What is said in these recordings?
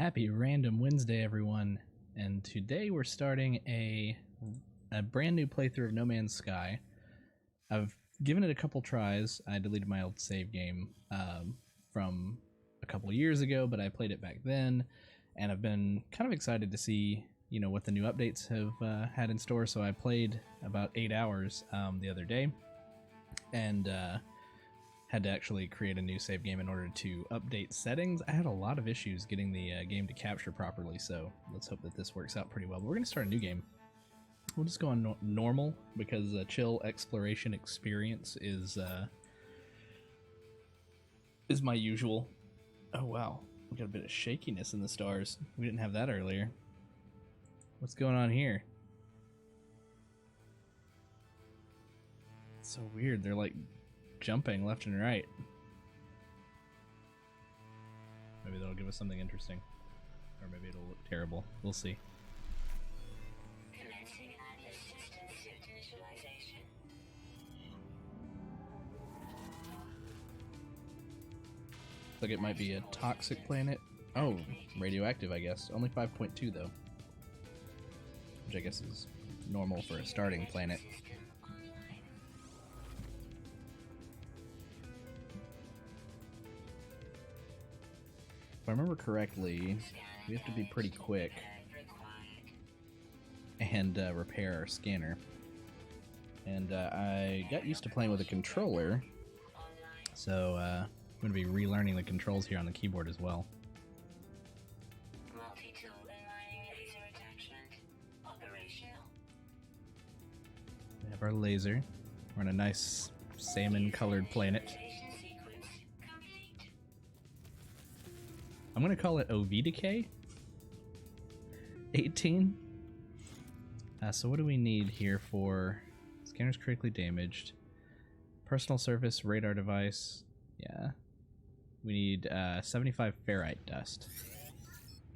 Happy Random Wednesday, everyone, and today we're starting a brand new playthrough of No Man's Sky. I've given it a couple tries. I deleted my old save game from a couple years ago, but I played it back then, and I've been kind of excited to see, you know, what the new updates have had in store. So I played about 8 hours the other day, and had to actually create a new save game in order to update settings. I had a lot of issues getting the game to capture properly, so let's hope that this works out pretty well. But we're going to start a new game. We'll just go on normal, because chill exploration experience is my usual. Oh wow, we got a bit of shakiness in the stars. We didn't have that earlier. What's going on here? It's so weird. They're like jumping left and right. Maybe that'll give us something interesting, or maybe it'll look terrible. We'll see. Commencing Atlas system suit initialization. Looks like it might be a toxic planet. Oh, radioactive, I guess. Only 5.2 though, which I guess is normal for a starting planet. If I remember correctly, we have to be pretty quick and repair our scanner. And I got used to playing with a controller, so I'm going to be relearning the controls here on the keyboard as well. Multi-tool inlining laser attachment operational. We have our laser. We're on a nice salmon-colored planet. Initialization sequence complete. I'm going to call it OV decay. 18. So what do we need here for scanners critically damaged? Personal surface radar device. Yeah. We need 75 ferrite dust.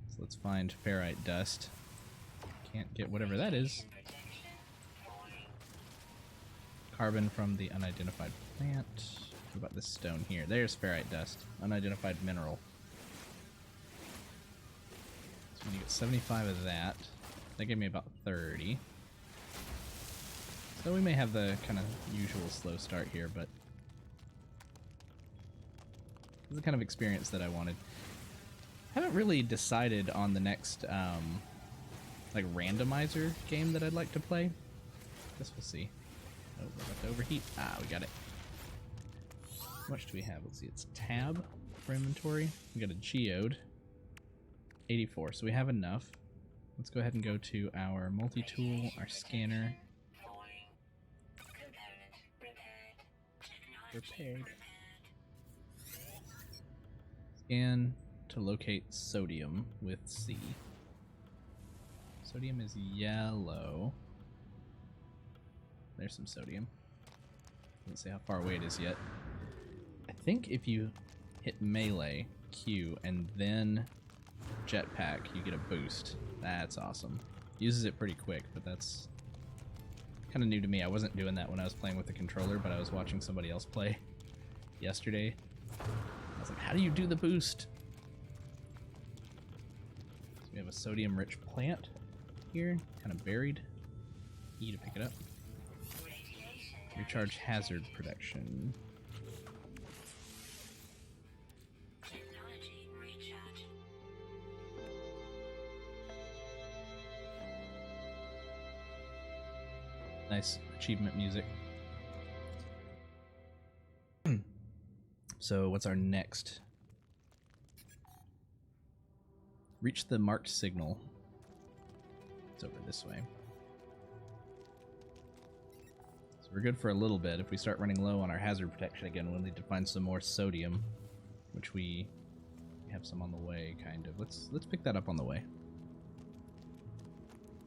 So let's find ferrite dust. Can't get whatever that is. Carbon from the unidentified plant. What about this stone here? There's ferrite dust. Unidentified mineral. So we get 75 of that. That gave me about 30. So we may have the kind of usual slow start here, but it's the kind of experience that I wanted. Haven't really decided on the next like randomizer game that I'd like to play. Guess we'll see. Oh, we're about to overheat. Ah, we got it. How much do we have? Let's see. It's tab for inventory. We got a geode. 84, so we have enough. Let's go ahead and go to our multi-tool, our scanner. Repaired. Scan to locate sodium with C. Sodium is yellow. There's some sodium. Doesn't say how far away it is yet. I think if you hit melee, Q, and then jetpack, you get a boost. That's awesome. Uses it pretty quick, but that's kind of new to me. I wasn't doing that when I was playing with the controller, but I was watching somebody else play yesterday. I was like, how do you do the boost? So we have a sodium-rich plant here, kind of buried. E to pick it up. Recharge hazard protection. Technology recharge. Nice achievement music. So what's our next? Reach the marked signal. It's over this way. So we're good for a little bit. If we start running low on our hazard protection again, we'll need to find some more sodium, which we have some on the way, kind of. Let's pick that up on the way.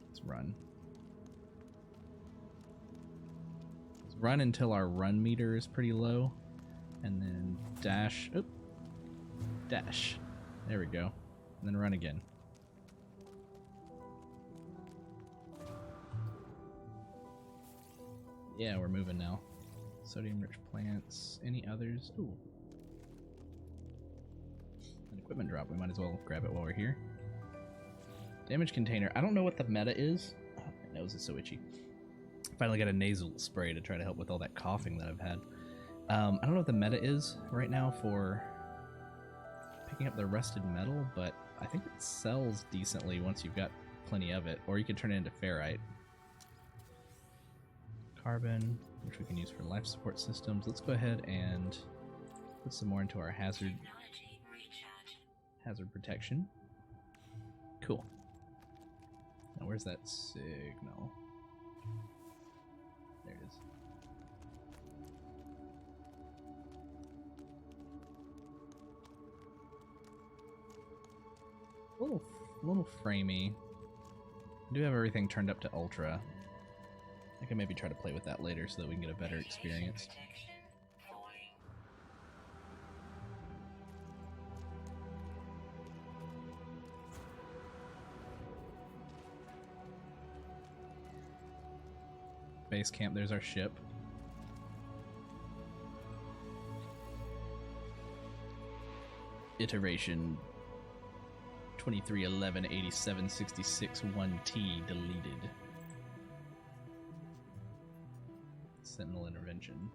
Let's run. Run until our run meter is pretty low, and then dash. Oop, dash. There we go. And then run again. Yeah, we're moving now. Sodium-rich plants. Any others? Ooh. An equipment drop. We might as well grab it while we're here. Damage container. I don't know what the meta is. Oh, my nose is so itchy. Finally got a nasal spray to try to help with all that coughing that I've had. I don't know what the meta is right now for picking up the rusted metal, but I think it sells decently once you've got plenty of it, or you can turn it into ferrite. Carbon, which we can use for life support systems. Let's go ahead and put some more into our hazard protection. Cool. Now where's that signal? There it is. Little framey. I do have everything turned up to ultra. I can maybe try to play with that later so that we can get a better experience. Base camp, there's our ship. Iteration 23118766 1T deleted. Sentinel intervention.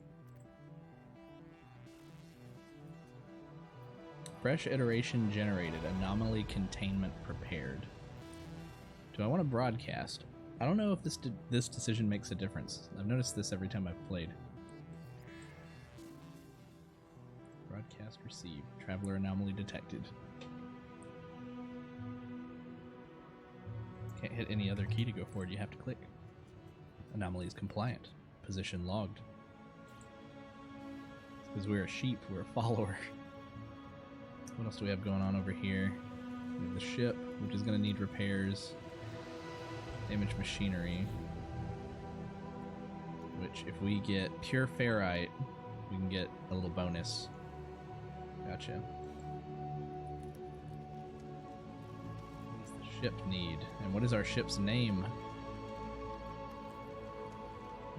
Fresh iteration generated. Anomaly containment prepared. Do I want to broadcast? I don't know if this decision makes a difference. I've noticed this every time I've played. Broadcast received. Traveler anomaly detected. Can't hit any other key to go forward. You have to click. Anomaly is compliant. Position logged. Because we're a sheep, we're a follower. What else do we have going on over here? We have the ship, which is going to need repairs. Damaged machinery. Which, if we get pure ferrite, we can get a little bonus. Gotcha. What does the ship need? And what is our ship's name?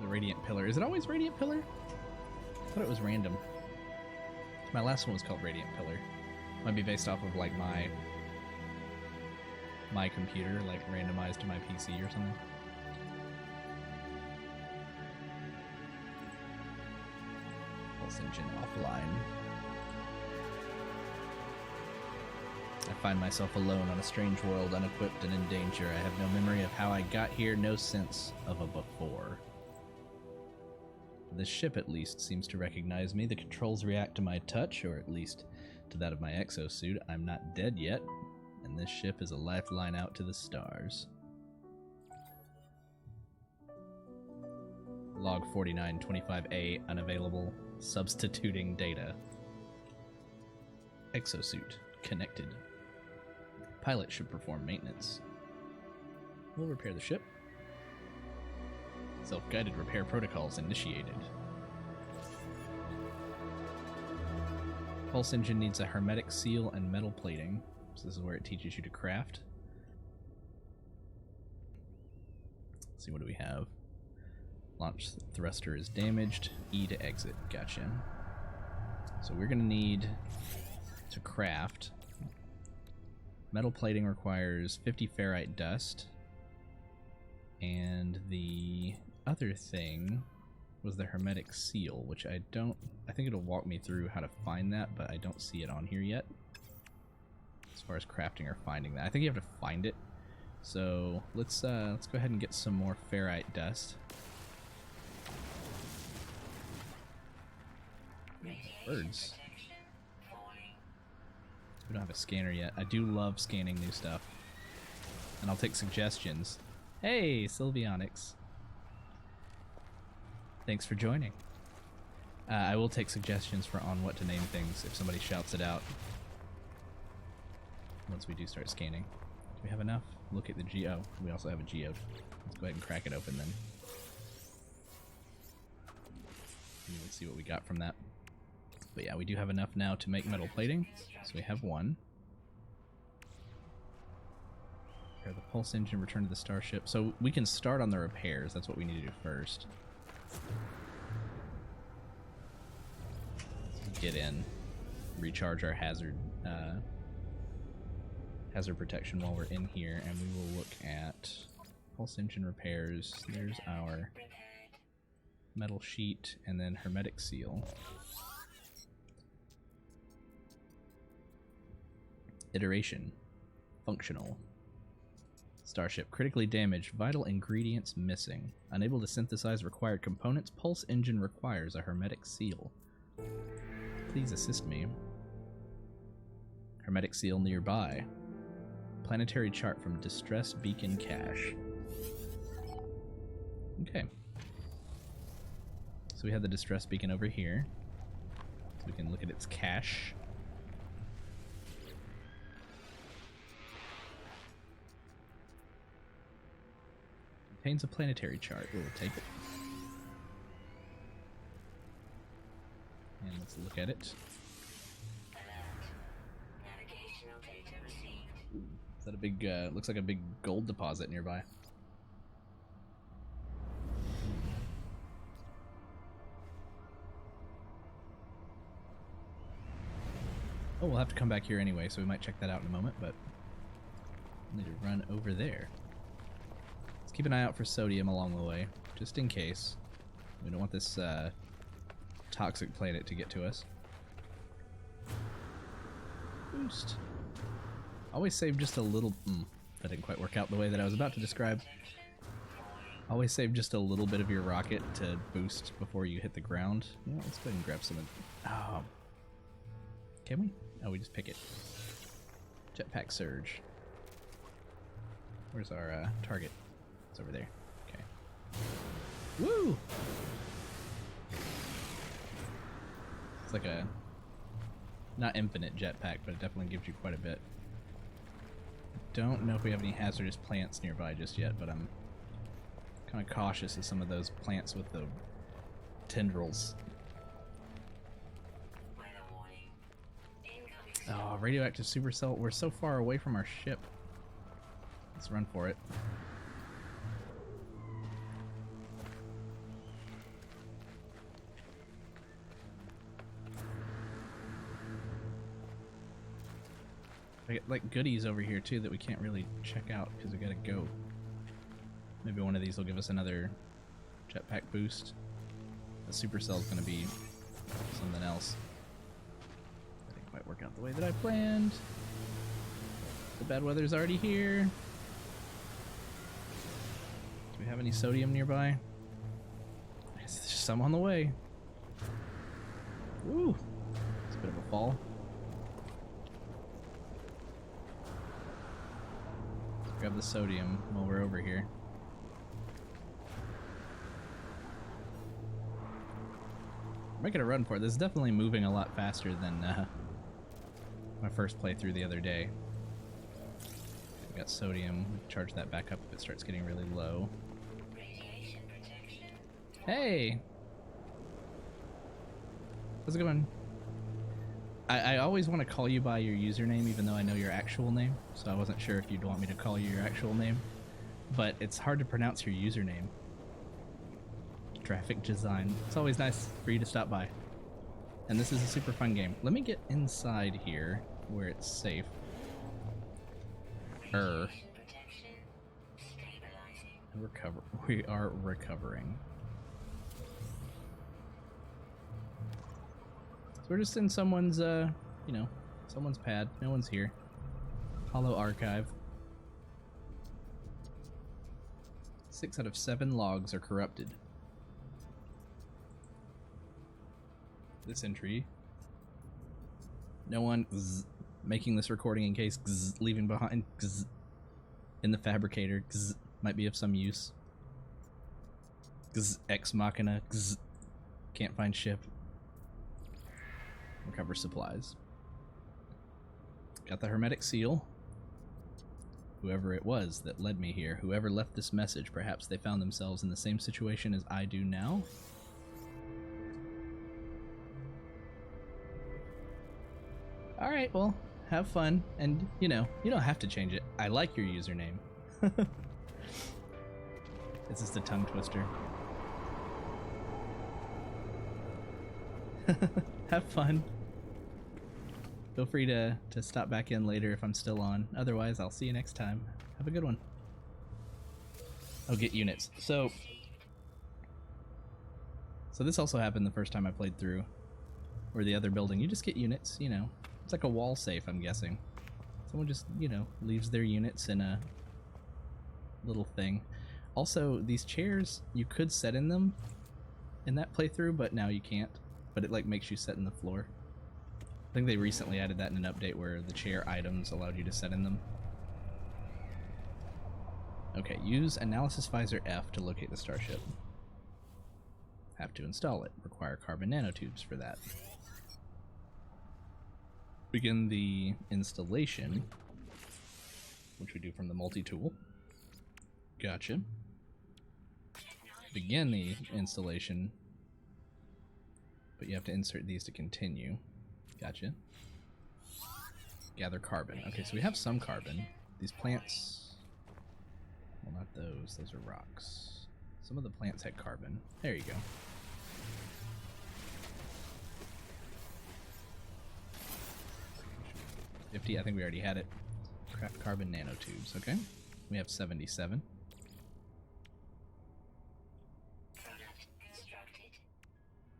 The Radiant Pillar. Is it always Radiant Pillar? I thought it was random. My last one was called Radiant Pillar. Might be based off of like my computer, like randomized to my PC or something. Pulse engine offline. I find myself alone on a strange world, unequipped and in danger. I have no memory of how I got here, no sense of a before. This ship, at least, seems to recognize me. The controls react to my touch, or at least to that of my exosuit. I'm not dead yet, and this ship is a lifeline out to the stars. Log 4925A, unavailable, substituting data. Exosuit, connected. Pilot should perform maintenance. We'll repair the ship. Self-guided repair protocols initiated. Pulse engine needs a hermetic seal and metal plating. So this is where it teaches you to craft. Let's see, what do we have? Launch thruster is damaged. E to exit. Gotcha. So we're going to need to craft. Metal plating requires 50 ferrite dust. And the other thing was the hermetic seal, which I think it'll walk me through how to find that, but I don't see it on here yet. As far as crafting or finding that. I think you have to find it. So let's go ahead and get some more ferrite dust. Birds. We don't have a scanner yet. I do love scanning new stuff. And I'll take suggestions. Hey, Sylvionics. Thanks for joining. I will take suggestions on what to name things if somebody shouts it out. Once we do start scanning. Do we have enough? Look at the geo. We also have a geode. Let's go ahead and crack it open then. And let's see what we got from that. But yeah, we do have enough now to make metal plating. So we have one. Repair the pulse engine, return to the starship. So we can start on the repairs. That's what we need to do first. Get in. Recharge our hazard hazard protection while we're in here, and we will look at pulse engine repairs. There's our metal sheet, and then hermetic seal. Iteration. Functional. Starship. Critically damaged. Vital ingredients missing. Unable to synthesize required components. Pulse engine requires a hermetic seal. Please assist me. Hermetic seal nearby. Planetary chart from Distress Beacon Cache. Okay. So we have the Distress Beacon over here. So we can look at its cache. Contains a planetary chart. We'll take it. And let's look at it. Navigational data received. Is that a big, looks like a big gold deposit nearby. Oh, we'll have to come back here anyway, so we might check that out in a moment, but we'll need to run over there. Let's keep an eye out for sodium along the way, just in case. We don't want this toxic planet to get to us. Boost. Always save just a little... that didn't quite work out the way that I was about to describe. Always save just a little bit of your rocket to boost before you hit the ground. You know, let's go ahead and grab some of... Oh. Can we? Oh, we just pick it. Jetpack surge. Where's our target? It's over there. Okay. Woo! It's like a... not infinite jetpack, but it definitely gives you quite a bit. Don't know if we have any hazardous plants nearby just yet, but I'm kind of cautious of some of those plants with the tendrils. Oh, radioactive supercell. We're so far away from our ship. Let's run for it. I get like goodies over here too that we can't really check out because we gotta go. Maybe one of these will give us another jetpack boost. The supercell is gonna be something else. That didn't quite work out the way that I planned. The bad weather's already here. Do we have any sodium nearby? There's some on the way. Woo! It's a bit of a fall. Grab the sodium while we're over here. We're making a run for it. This is definitely moving a lot faster than my first playthrough the other day. We got sodium. We can charge that back up if it starts getting really low. Radiation protection. Hey! How's it going? I always want to call you by your username even though I know your actual name, so I wasn't sure if you'd want me to call you your actual name. But it's hard to pronounce your username. Graphic design. It's always nice for you to stop by. And this is a super fun game. Let me get inside here where it's safe. Protection. Stabilizing. We are recovering. We're just in someone's, you know, someone's pad. No one's here. Hollow archive. 6 out of 7 logs are corrupted. This entry. No one making this recording in case leaving behind in the fabricator might be of some use. Ex machina. Can't find ship. Recover supplies. Got the hermetic seal. Whoever it was that led me here, whoever left this message, perhaps they found themselves in the same situation as I do now. Alright, well, have fun. And, you know, you don't have to change it. I like your username. It's just a tongue twister. Have fun. Feel free to stop back in later if I'm still on. Otherwise, I'll see you next time. Have a good one. Oh, get units. So this also happened the first time I played through, or the other building. You just get units, you know. It's like a wall safe, I'm guessing. Someone just, you know, leaves their units in a little thing. Also, these chairs, you could set in them in that playthrough, but now you can't. But it like makes you set in the floor. I think they recently added that in an update where the chair items allowed you to set in them. Okay, use Analysis Visor F to locate the starship. Have to install it. Require carbon nanotubes for that. Begin the installation, which we do from the multi-tool. Gotcha. Begin the installation, but you have to insert these to continue. Gotcha. Gather carbon. Okay, so we have some carbon. These plants... Well, not those. Those are rocks. Some of the plants had carbon. There you go. I think we already had it. Craft carbon nanotubes. Okay. We have 77. Product constructed.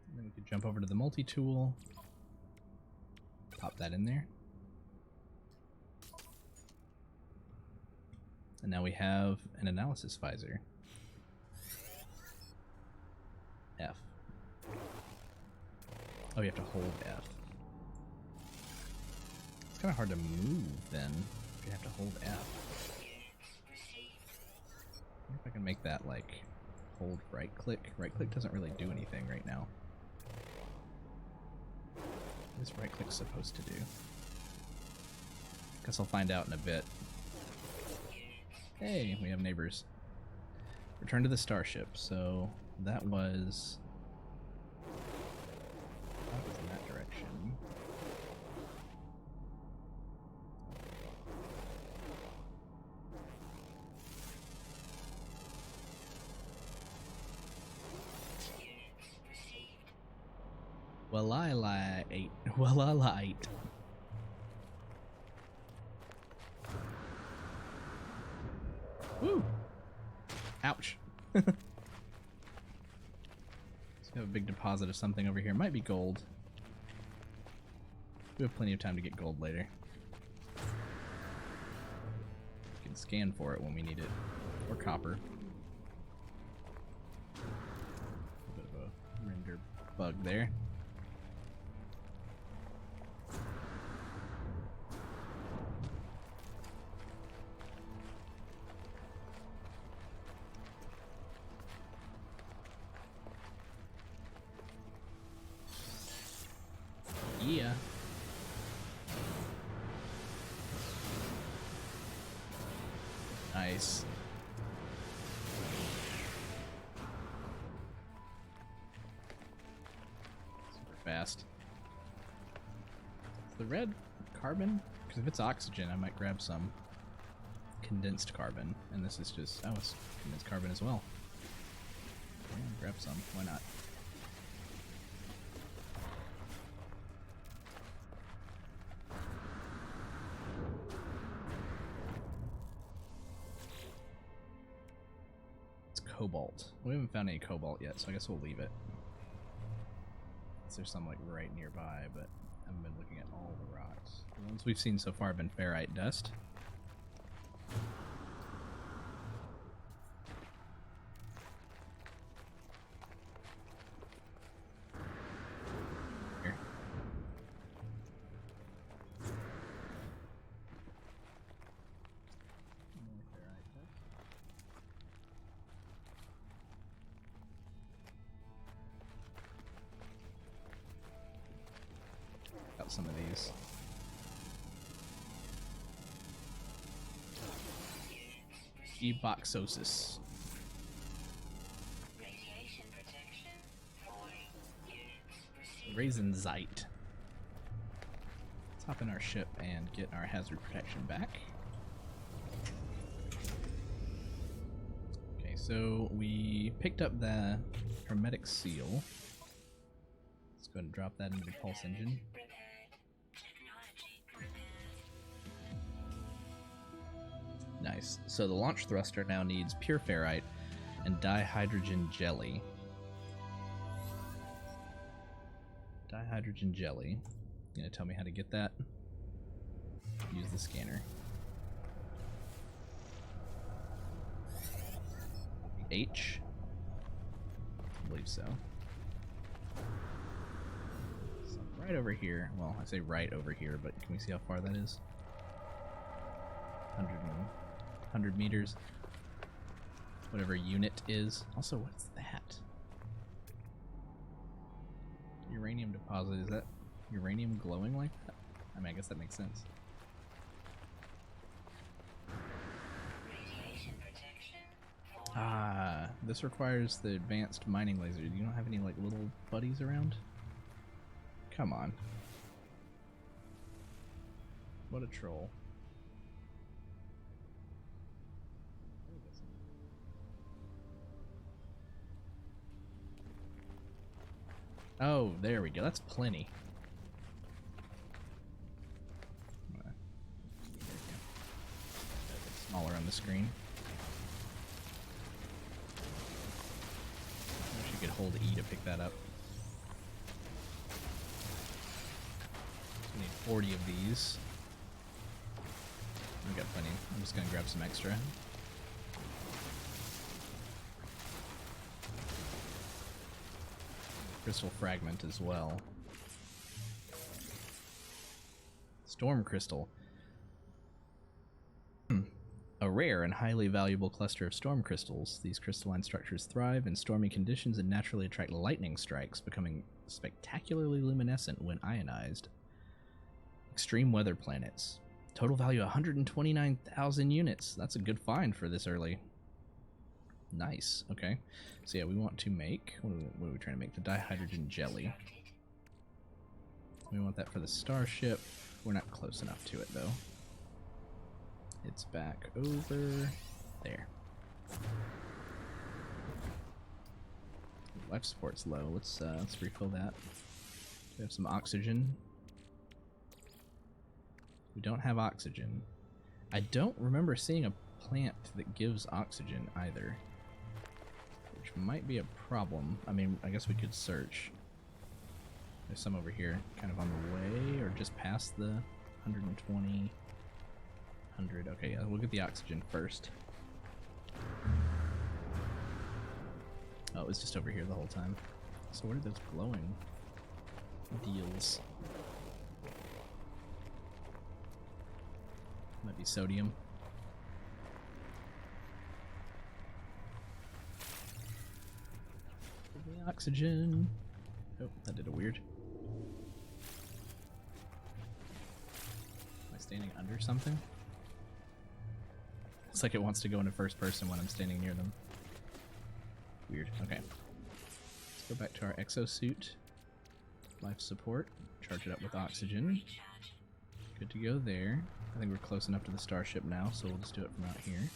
And then we could jump over to the multi-tool. Pop that in there. And now we have an analysis visor. F. Oh, you have to hold F. It's kind of hard to move then, if you have to hold F. I wonder if I can make that like hold right click. Right click doesn't really do anything right now. What is right click supposed to do? Guess I'll find out in a bit. Hey, we have neighbors. Return to the starship. So that was in that direction. Well, I lied. Well, I lied. Woo! Ouch. So we have a big deposit of something over here. Might be gold. We have plenty of time to get gold later. We can scan for it when we need it. Or copper. A bit of a render bug there. Yeah. Nice. Super fast. Is the red carbon? Because if it's oxygen, I might grab some condensed carbon. And this is just, oh, it's condensed carbon as well. Yeah, grab some. Why not? Cobalt. We haven't found any cobalt yet, so I guess we'll leave it. There's some like right nearby, but I haven't been looking at all the rocks. The ones we've seen so far have been ferrite dust. Here. More ferrite dust. Got some of these. Eboxosis. Radiation protection. 40 units received. Raisinzite. Let's hop in our ship and get our hazard protection back. Okay, so we picked up the hermetic seal. Let's go ahead and drop that into the pulse engine. Prepared. Technology Nice. So the launch thruster now needs pure ferrite and dihydrogen jelly. Dihydrogen jelly. You gonna tell me how to get that? Use the scanner. H? I believe so. So right over here. Well, I say right over here, but can we see how far that is? 100 meters. Whatever unit is. Also, what's that? Uranium deposit. Is that uranium glowing like that? I mean, I guess that makes sense. Ah, this requires the advanced mining laser. You don't have any, like, little buddies around? Come on. What a troll. Oh, there we go. That's plenty. Smaller on the screen. I wish you could hold E to pick that up. We need 40 of these. We got plenty. I'm just gonna grab some extra. Crystal fragment as well. Storm crystal. A rare and highly valuable cluster of storm crystals. These crystalline structures thrive in stormy conditions and naturally attract lightning strikes, becoming spectacularly luminescent when ionized. Extreme weather planets. Total value 129,000 units. That's a good find for this early. Nice. Okay. So yeah, we want to make... What are we trying to make? The dihydrogen jelly. We want that for the starship. We're not close enough to it, though. It's back over there. Life support's low. Let's refill that. We have some oxygen. We don't have oxygen. I don't remember seeing a plant that gives oxygen either, which might be a problem. I mean, I guess we could search. There's some over here, kind of on the way, or just past the 120, 100. Okay, yeah, we'll get the oxygen first. Oh, it was just over here the whole time. So what are those glowing deals? Might be sodium. The oxygen. Oh, that did a weird. Am I standing under something? It's like it wants to go into first person when I'm standing near them. Weird. Okay. Let's go back to our exosuit. Life support. Charge it up with oxygen. Good to go there. I think we're close enough to the starship now, so we'll just do it from out here.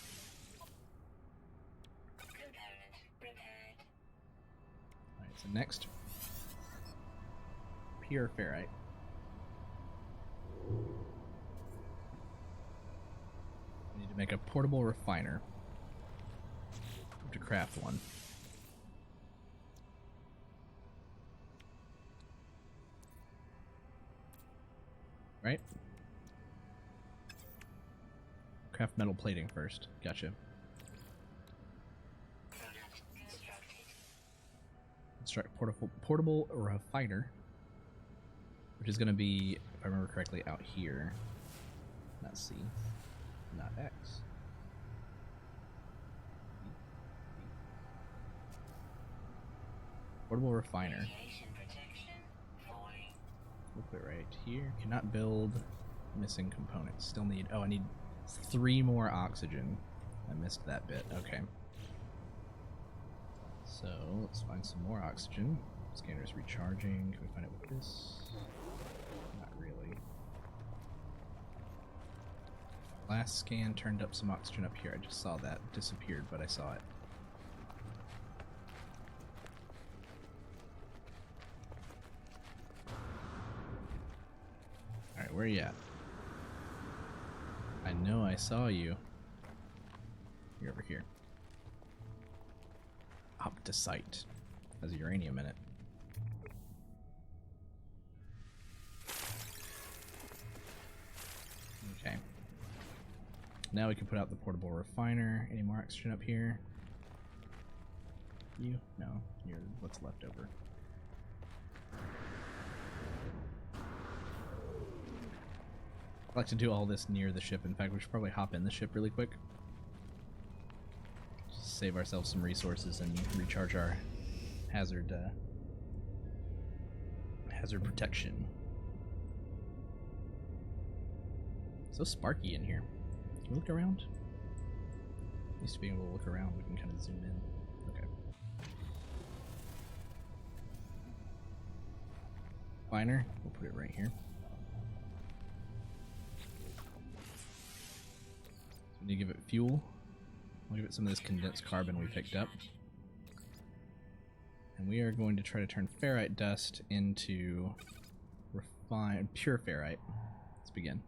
Alright, so next. Pure ferrite. We need to make a portable refiner. We have to craft one. Right? Craft metal plating first. Gotcha. Construct portable refiner, which is going to be, if I remember correctly, out here. Not C, not X. Portable refiner. We'll put it right here. Cannot build. Missing components. Still need... Oh, I need 3 more oxygen. I missed that bit. Okay. So, let's find some more oxygen. Scanner's recharging. Can we find it with this? Not really. Last scan turned up some oxygen up here. I just saw that. It disappeared, but I saw it. Alright, where are you at? I know I saw you. here. Opticite has uranium in it. Okay. Now we can put out the portable refiner. Any more oxygen up here? You? No. You're what's left over. I like to do all this near the ship. In fact, we should probably hop in the ship really quick. Just save ourselves some resources and recharge our hazard protection. So sparky in here. Can we look around? At least being able to look around, we can kind of zoom in. Okay. Liner, we'll put it right here. We need to give it fuel. We'll give it some of this condensed carbon we picked up. And we are going to try to turn ferrite dust into pure ferrite. Let's begin.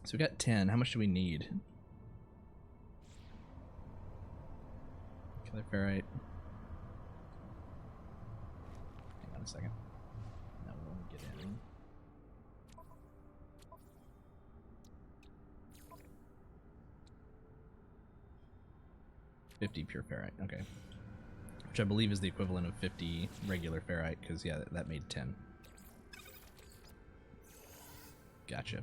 So we got 10. How much do we need? Killer ferrite. Hang on a second. Now we'll get in. $50 pure ferrite, okay. Which I believe is the equivalent of 50 regular ferrite, because yeah, that made 10. Gotcha.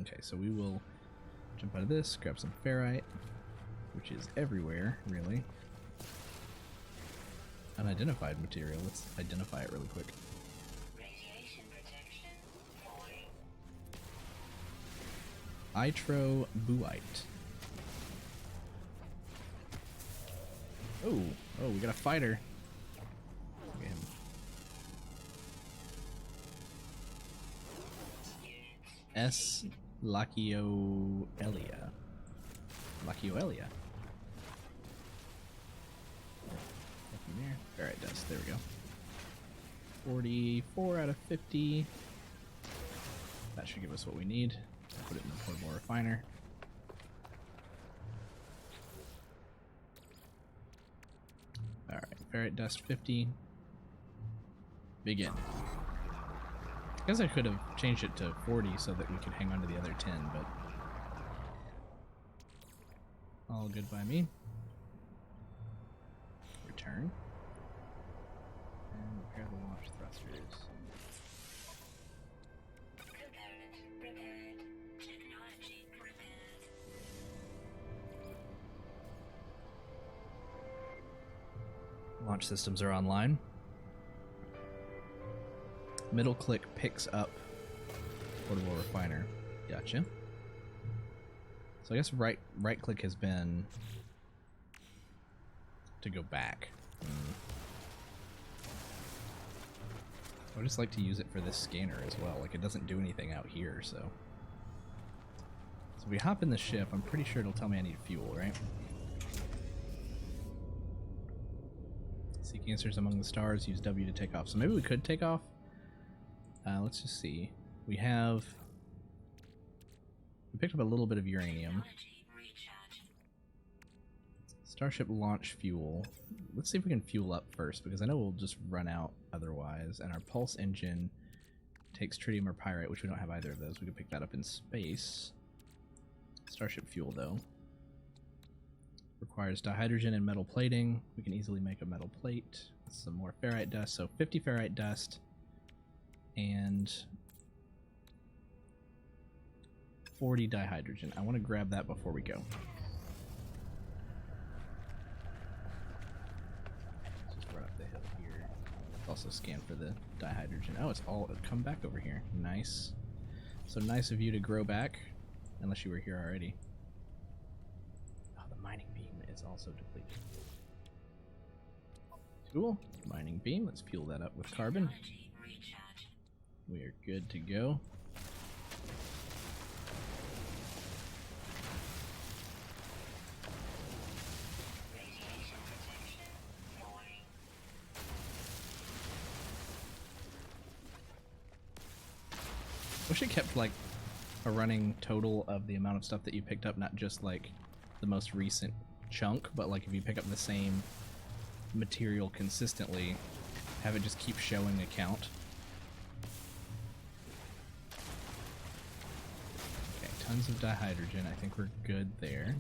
Okay, so we will jump out of this, grab some ferrite, which is everywhere, really. Unidentified material. Let's identify it really quick. Radiation protection falling. Itrobuite. Oh, we got a fighter. Look at him. S. Lachioelia. Lachioelia. Nothing there. Ferrite dust. There we go. 44 out of 50. That should give us what we need. Put it in the portable refiner. Alright, ferrite dust 50. Begin. I guess I could have changed it to 40 so that we could hang on to the other 10, but all good by me. Return. And repair the launch thrusters. Component repaired. Technology repaired. Launch systems are online. Middle click picks up portable refiner. Gotcha. So I guess right click has been to go back. I would just like to use it for this scanner as well. Like, it doesn't do anything out here, so. So we hop in the ship. I'm pretty sure it'll tell me I need fuel, right? Seek answers among the stars. Use W to take off. So maybe we could take off. Let's just see. We picked up a little bit of uranium. Starship launch fuel. Let's see if we can fuel up first, because I know we'll just run out otherwise. And our pulse engine takes tritium or pyrite, which we don't have either of those. We could pick that up in space. Starship fuel, though. Requires dihydrogen and metal plating. We can easily make a metal plate. Some more ferrite dust. So 50 ferrite dust. And 40 dihydrogen. I want to grab that before we go. Let's just run up the hill here. Also scan for the dihydrogen. Oh, it's all come back over here. Nice. So nice of you to grow back, unless you were here already. Oh, the mining beam is also depleted. Cool. Mining beam. Let's fuel that up with carbon. We are good to go. Wish it kept like a running total of the amount of stuff that you picked up, not just like the most recent chunk, but like if you pick up the same material consistently, have it just keep showing a count. Okay, tons of dihydrogen. I think we're good there.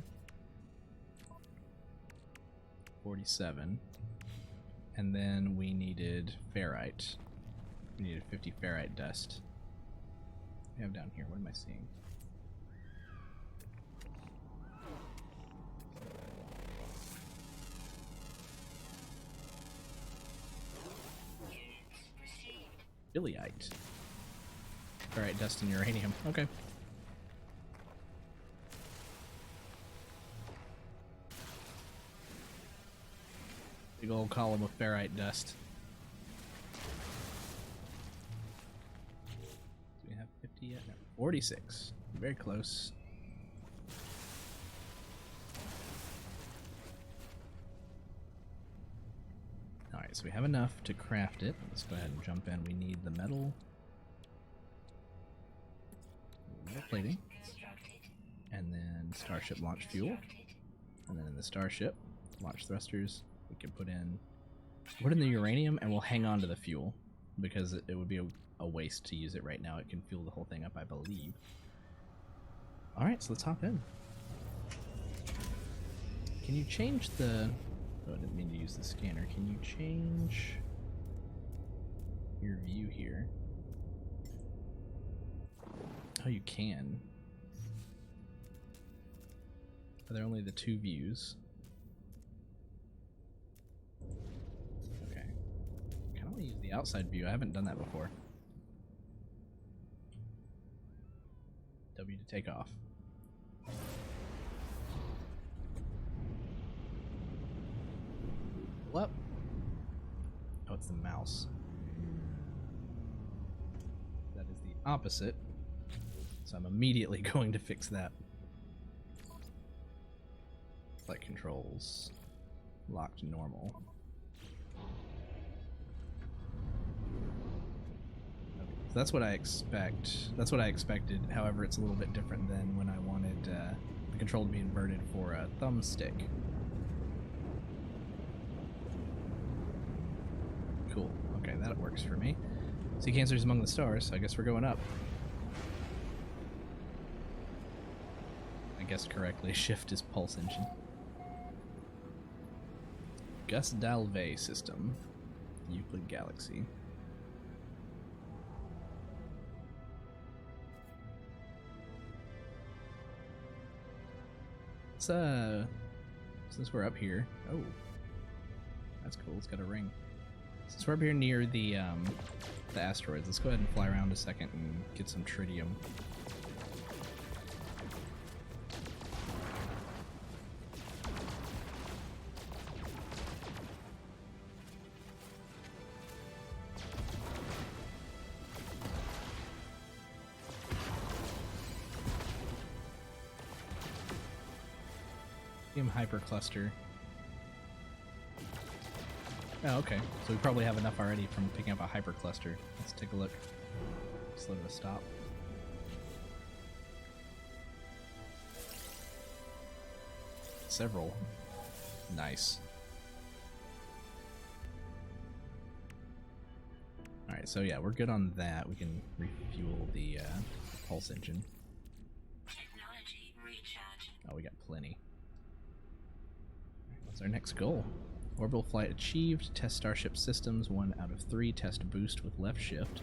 47. And then we needed ferrite. We needed 50 ferrite dust. What do we have down here? What am I seeing? Iliite. Ferrite dust and uranium. Okay. Big old column of ferrite dust. Do we have 50 yet? No, 46. Very close. Alright, so we have enough to craft it. Let's go ahead and jump in. We need the metal. Metal plating. And then starship launch fuel. And then in the starship, launch thrusters. We can put in the uranium, and we'll hang on to the fuel because it would be a waste to use it right now. It can fuel the whole thing up, I believe. Alright, so let's hop in. Can you change the... Oh, I didn't mean to use the scanner. Can you change your view here? Oh, you can. Are there only the two views? Okay. I kind of want to use the outside view. I haven't done that before. W to take off. Pull up. Oh, it's the mouse. That is the opposite. So I'm immediately going to fix that. Flight controls. Locked normal. Okay, so that's what I expect. That's what I expected. However, it's a little bit different than when I wanted the control to be inverted for a thumbstick. Cool. Okay, that works for me. Sea Cancer's among the stars, so I guess we're going up. I guessed correctly. Shift is pulse engine. Gus Dalvey system. Euclid Galaxy. Since we're up here. Oh. That's cool. It's got a ring. Since we're up here near the asteroids, let's go ahead and fly around a second and get some tritium. Hypercluster. Oh, okay. So we probably have enough already from picking up a hypercluster. Let's take a look. Slow to stop. Several. Nice. Alright, so yeah, we're good on that. We can refuel the pulse engine. Technology recharge. Oh, we got plenty. What's our next goal? Orbital flight achieved. Test Starship systems 1 out of 3. Test boost with left shift.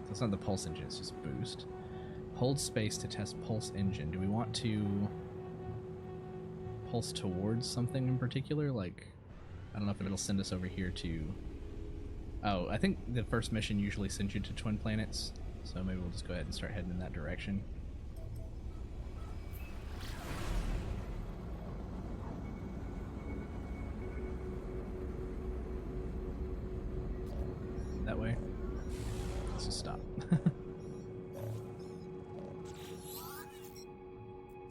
So it's not the pulse engine, it's just boost. Hold space to test pulse engine. Do we want to pulse towards something in particular? Like, I don't know if it'll send us over here to... Oh, I think the first mission usually sends you to twin planets. So maybe we'll just go ahead and start heading in that direction. That way. Let's just stop.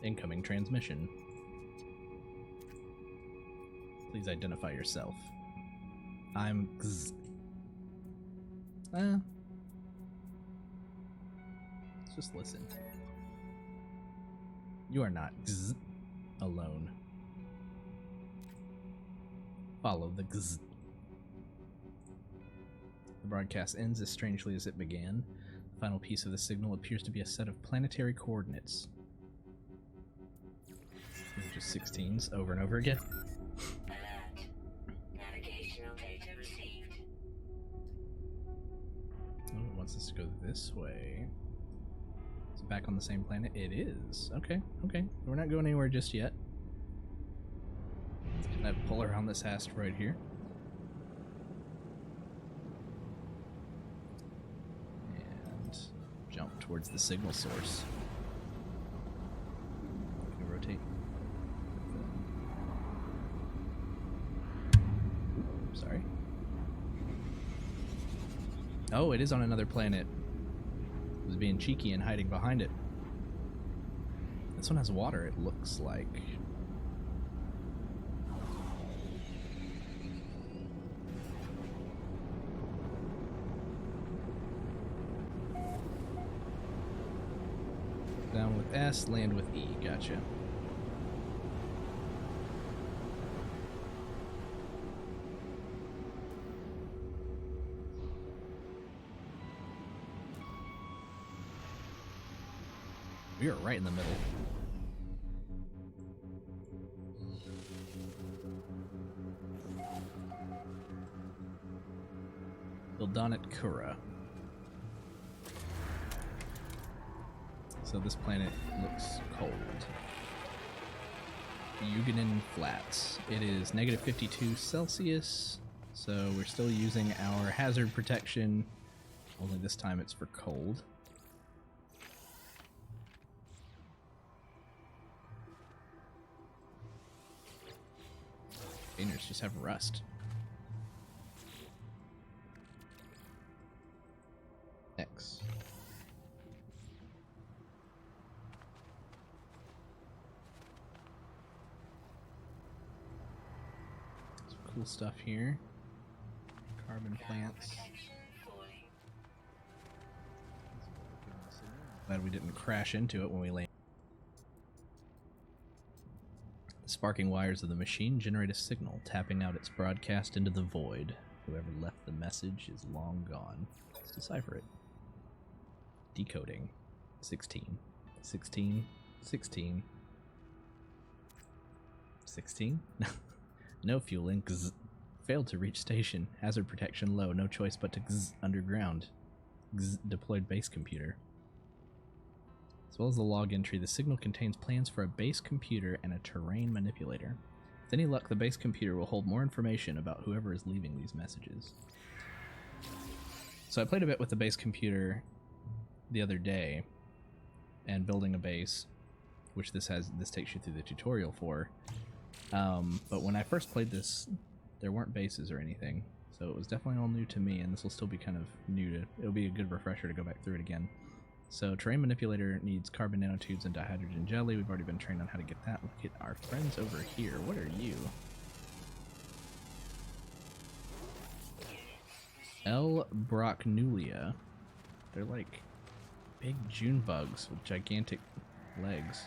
Incoming transmission. Please identify yourself. I'm Gz. Let's just listen. You are not alone. Follow the gz. The broadcast ends as strangely as it began. The final piece of the signal appears to be a set of planetary coordinates. These are just 16s over and over again. Alert. Navigational data received. Oh, it wants us to go this way. Is it back on the same planet? It is. Okay, okay. We're not going anywhere just yet. Gonna pull around this asteroid here. And jump towards the signal source. Can we rotate? Sorry. Oh, it is on another planet. It was being cheeky and hiding behind it. This one has water, it looks like. Down with S, land with E. Gotcha. We are right in the middle. Bildonet Kura. So this planet looks cold. Yuganin Flats. It is negative 52 Celsius, so we're still using our hazard protection, only this time it's for cold. Containers just have rust. X. Some cool stuff here. Carbon plants. Protection falling. Glad we didn't crash into it when we landed. The sparking wires of the machine generate a signal, tapping out its broadcast into the void. Whoever left the message is long gone. Let's decipher it. Decoding. 16. 16. 16. 16? No fueling. Gz. Failed to reach station. Hazard protection low. No choice but to gz underground. Gz. Deployed base computer. As well as the log entry, the signal contains plans for a base computer and a terrain manipulator. With any luck, the base computer will hold more information about whoever is leaving these messages. So I played a bit with the base computer the other day and building a base, which this takes you through the tutorial for. But when I first played this, there weren't bases or anything, so it was definitely all new to me, and this will still be kind of new to. It'll be a good refresher to go back through it again. So terrain manipulator needs carbon nanotubes and dihydrogen jelly. We've already been trained on how to get that. Look at our friends over here. What are you? L. Brocknulia. They're like big June bugs with gigantic legs.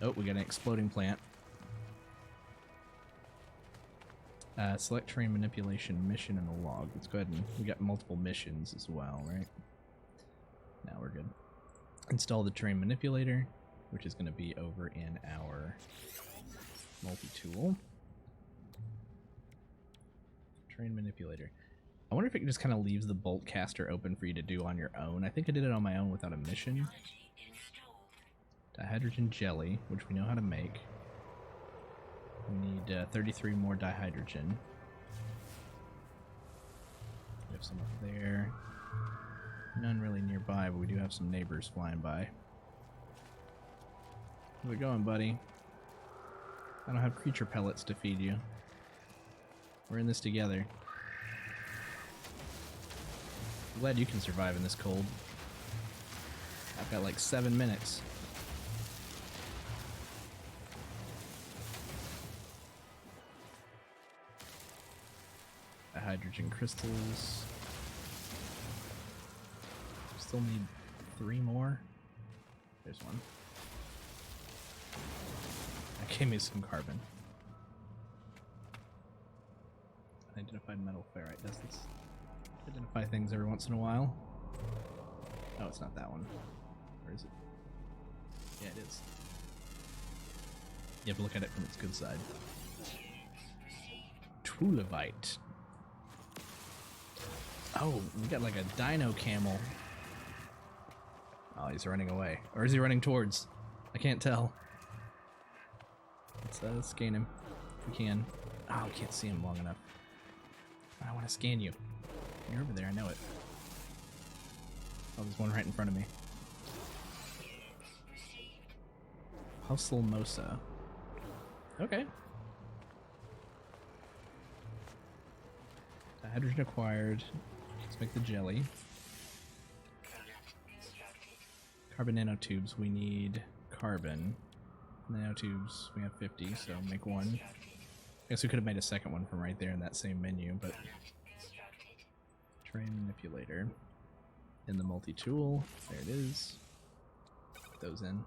Oh, we got an exploding plant. Select terrain manipulation mission in the log. Let's go ahead and we got multiple missions as well, right? Now we're good. Install the terrain manipulator, which is going to be over in our multi-tool. Terrain manipulator. I wonder if it just kind of leaves the bolt caster open for you to do on your own. I think I did it on my own without a mission. Dihydrogen jelly, which we know how to make. We need 33 more dihydrogen. We have some up there. None really nearby, but we do have some neighbors flying by. How's it going, buddy? I don't have creature pellets to feed you. We're in this together. I'm glad you can survive in this cold. I've got like 7 minutes. Hydrogen crystals. Still need 3 more. There's one. That gave me some carbon. Identified metal ferrite. Does this identify things every once in a while? Oh, it's not that one. Or is it? Yeah, it is. You have to look at it from its good side. Tulivite. Oh, we got like a dino camel. Oh, he's running away. Or is he running towards? I can't tell. Let's scan him if we can. Oh, we can't see him long enough. I want to scan you. You're over there, I know it. Oh, there's one right in front of me. Hustle Mosa. Okay. Hydrogen acquired. Let's make the jelly. Carbon nanotubes, we need carbon. Nanotubes, we have 50, so make one. I guess we could have made a second one from right there in that same menu, but... Tray manipulator. In the multi-tool. There it is. Put those in.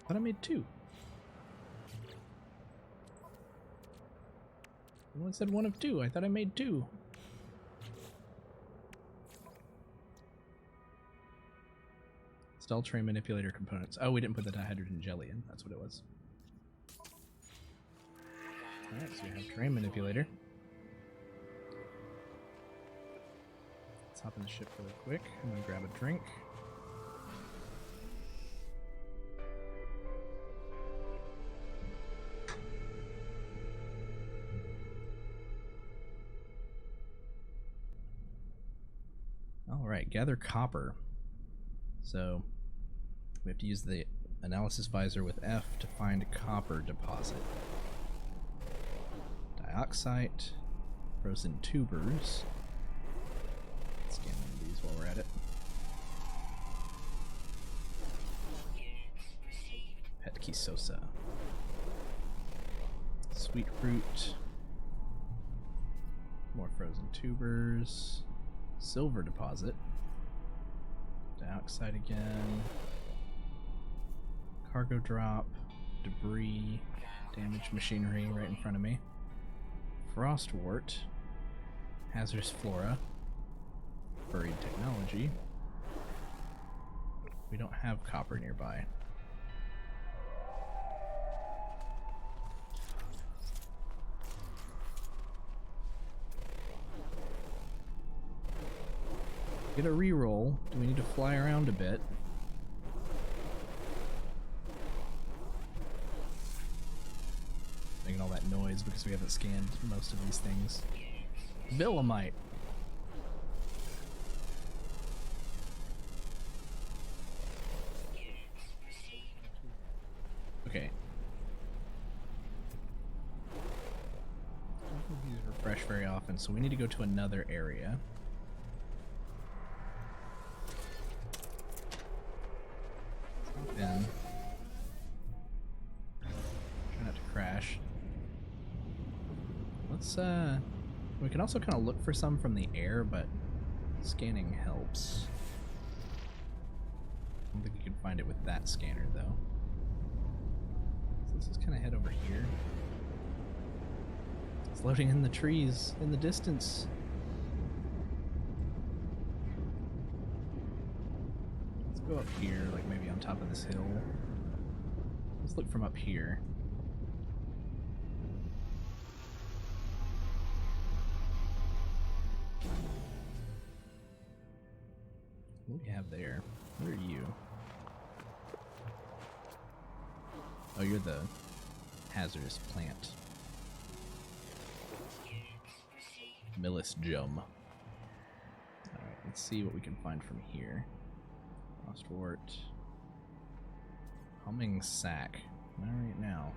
Thought I made 2. Someone said 1 of 2. I thought I made 2. Install tray manipulator components. Oh, we didn't put the dihydrogen jelly in. That's what it was. Alright, so we have tray manipulator. Let's hop in the ship really quick. I'm gonna grab a drink. Alright, gather copper. So we have to use the analysis visor with F to find a copper deposit. Dioxide, frozen tubers. Let's scan one of these while we're at it. Petkisosa. Sweet fruit. More frozen tubers. Silver deposit. Dioxide again. Cargo drop. Debris. Damaged machinery right in front of me. Frostwort. Hazardous flora. Buried technology. We don't have copper nearby. Get a reroll. Do we need to fly around a bit? Making all that noise because we haven't scanned most of these things. Villamite. Okay. I don't think these refresh very often, so we need to go to another area. In. Try not to crash. Let's we can also kind of look for some from the air, but scanning helps. I don't think we can find it with that scanner though. So let's just kind of head over here. It's floating in the trees in the distance. Go up here, like maybe on top of this hill. Let's look from up here. What do we have there? Where are you? Oh, you're the hazardous plant. Millis Jum. Alright, let's see what we can find from here. Frostwort. Humming sack. Alright now.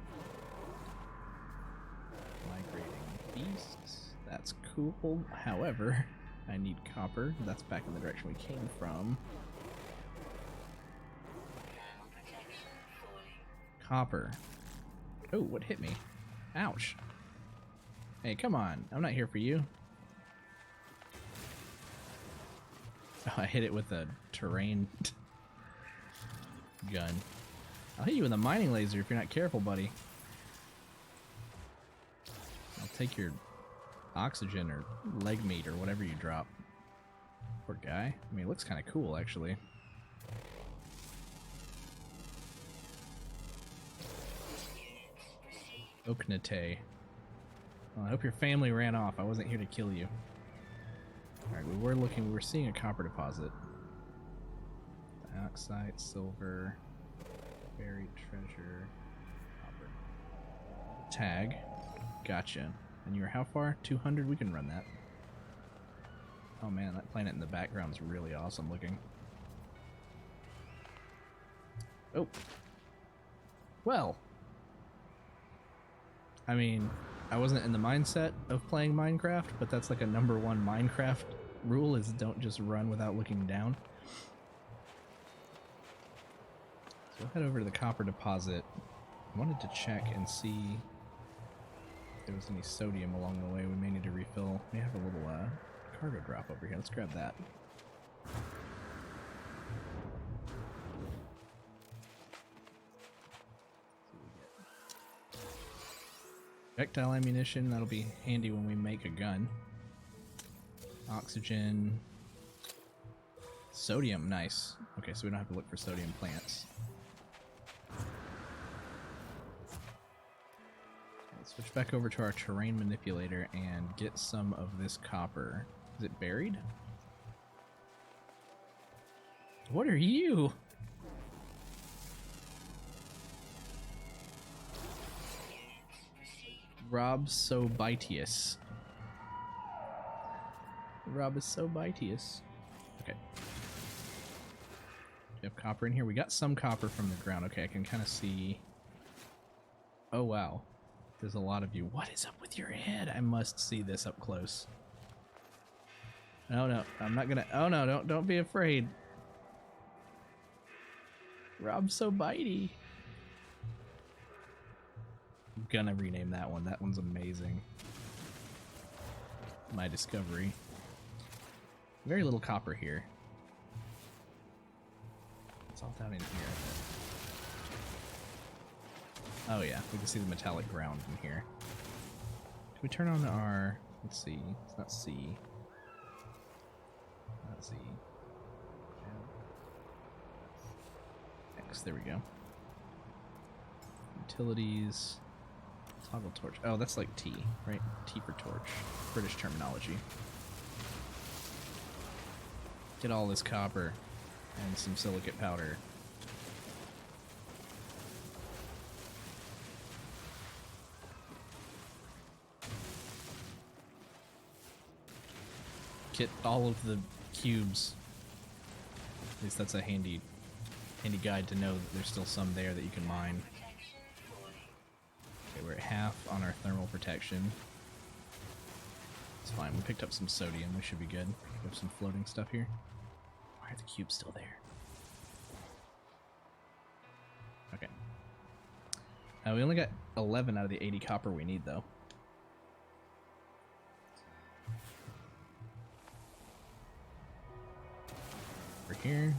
Migrating beasts. That's cool. However, I need copper. That's back in the direction we came from. Copper. Oh, what hit me? Ouch. Hey, come on. I'm not here for you. Oh, I hit it with a terrain gun. I'll hit you with a mining laser if you're not careful, buddy. I'll take your oxygen or leg meat or whatever you drop. Poor guy. I mean, it looks kind of cool, actually. Oknate. Well, I hope your family ran off. I wasn't here to kill you. Alright, we were seeing a copper deposit. Dioxide, silver, buried treasure, copper. Tag. Gotcha. And you're how far? 200? We can run that. Oh man, that planet in the background is really awesome looking. Oh. Well. I mean, I wasn't in the mindset of playing Minecraft, but that's like a #1 Minecraft rule is don't just run without looking down. So we'll head over to the copper deposit. I wanted to check and see if there was any sodium along the way. We may need to refill. We have a little cargo drop over here. Let's grab that. Projectile ammunition, that'll be handy when we make a gun. Oxygen. Sodium, nice. Okay, so we don't have to look for sodium plants. Let's switch back over to our terrain manipulator and get some of this copper. Is it buried? What are you? Rob so bitious. Rob is so bitious. Okay. We have copper in here. We got some copper from the ground. Okay, I can kind of see. Oh wow, there's a lot of you. What is up with your head? I must see this up close. No, I'm not gonna. Oh no, don't be afraid. Rob's so bitey. I'm gonna rename that one. That one's amazing. My discovery. Very little copper here. It's all down in here. Oh yeah, we can see the metallic ground in here. Can we turn on our... Let's see. It's not C. Not Z. X. There we go. Utilities. Toggle torch. Oh, that's like T, right? T for torch. British terminology. Get all this copper and some silicate powder. Get all of the cubes. At least that's a handy guide to know that there's still some there that you can mine. Okay, we're at half on our thermal protection. It's fine. We picked up some sodium. We should be good. We have some floating stuff here. Why are the cubes still there? Okay. We only got 11 out of the 80 copper we need, though. Over here.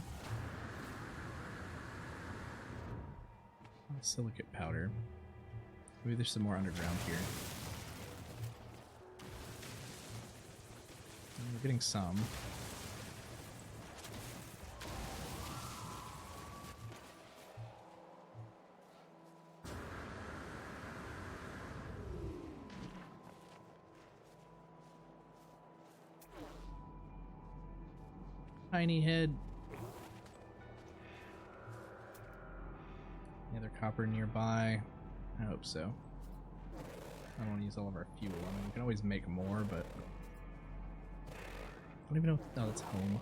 Silicate powder. Maybe there's some more underground here. We're getting some. Tiny head. Any other copper nearby? I hope so. I don't want to use all of our fuel. I mean, we can always make more, but I don't even know. Oh, that's home.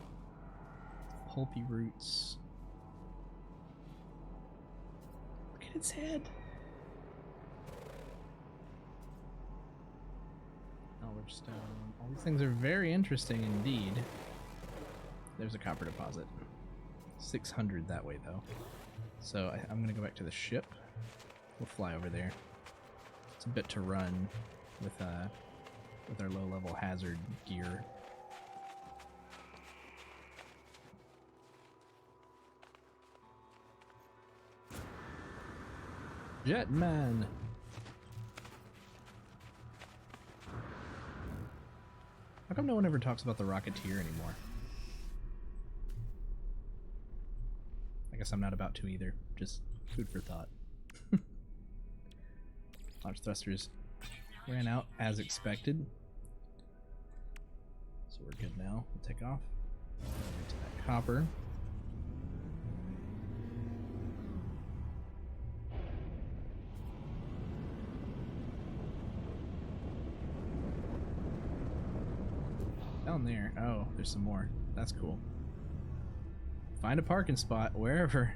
Pulpy roots. Look at its head. Knowledge stone. All these things are very interesting indeed. There's a copper deposit. 600 that way, though. So I'm going to go back to the ship. We'll fly over there. It's a bit to run with our low-level hazard gear. Jetman! How come no one ever talks about the Rocketeer anymore? I guess I'm not about to either. Just food for thought. Launch thrusters ran out as expected. So we're good now. We'll take off. Into that copper. Down there. Oh, there's some more. That's cool. Find a parking spot wherever.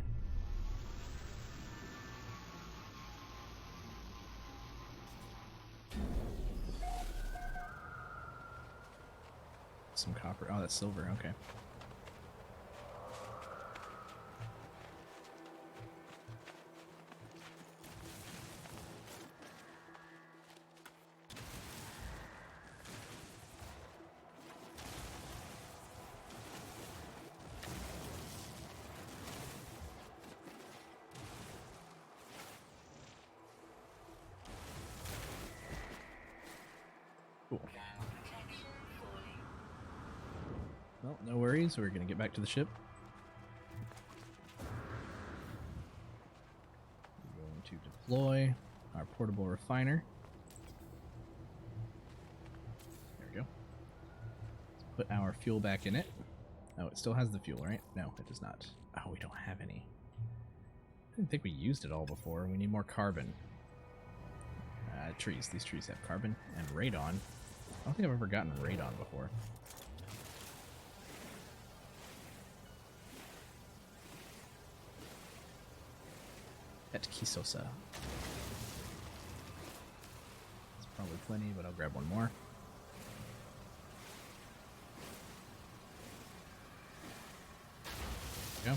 Some copper. Oh, that's silver. Okay. Cool. Well, no worries. We're going to get back to the ship. We're going to deploy our portable refiner. There we go. Let's put our fuel back in it. Oh, it still has the fuel, right? No, it does not. Oh, we don't have any. I didn't think we used it all before. We need more carbon. Trees. These trees have carbon and radon. I don't think I've ever gotten radon before. Et Kisosa. It's probably plenty, but I'll grab one more. There we go.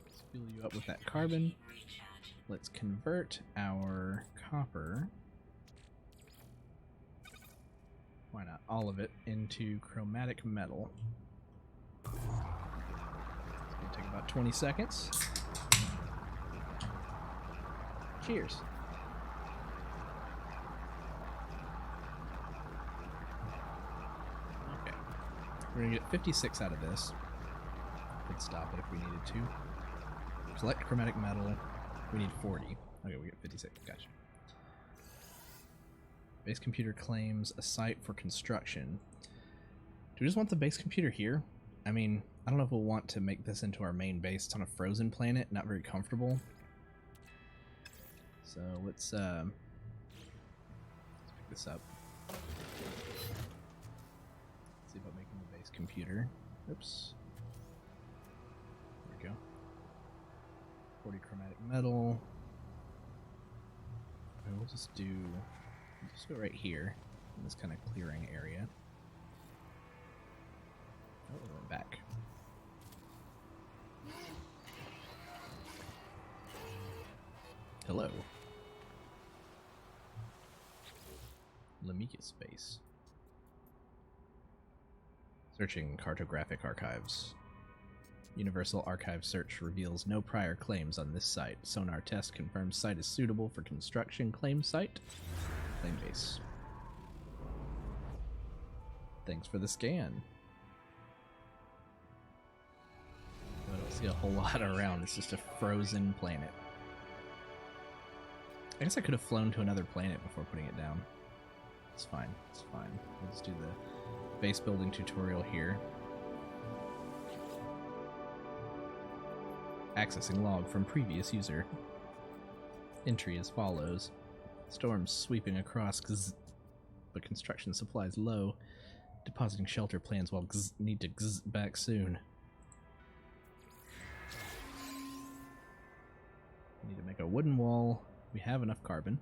Let's fill you up with that carbon. Let's convert our copper, why not all of it, into chromatic metal. It's gonna take about 20 seconds. Cheers. Okay. We're gonna get 56 out of this. Could stop it if we needed to. Select chromatic metal. We need 40. Okay, we get 56. Gotcha. Base computer claims a site for construction. Do we just want the base computer here? I mean, I don't know if we'll want to make this into our main base. It's on a frozen planet, not very comfortable. So let's pick this up. Let's see about making the base computer. Oops. There we go. 40 chromatic metal. Okay, we'll just go right here in this kind of clearing area. Oh, we went back. Hello. Lamika space. Searching cartographic archives. Universal Archive search reveals no prior claims on this site. Sonar test confirms site is suitable for construction. Claim site. Claim base. Thanks for the scan. I don't see a whole lot around. It's just a frozen planet. I guess I could have flown to another planet before putting it down. It's fine. It's fine. Let's do the base building tutorial here. Accessing log from previous user. Entry as follows. Storms sweeping across but construction supplies low. Depositing shelter plans while need to back soon. Need to make a wooden wall. We have enough carbon.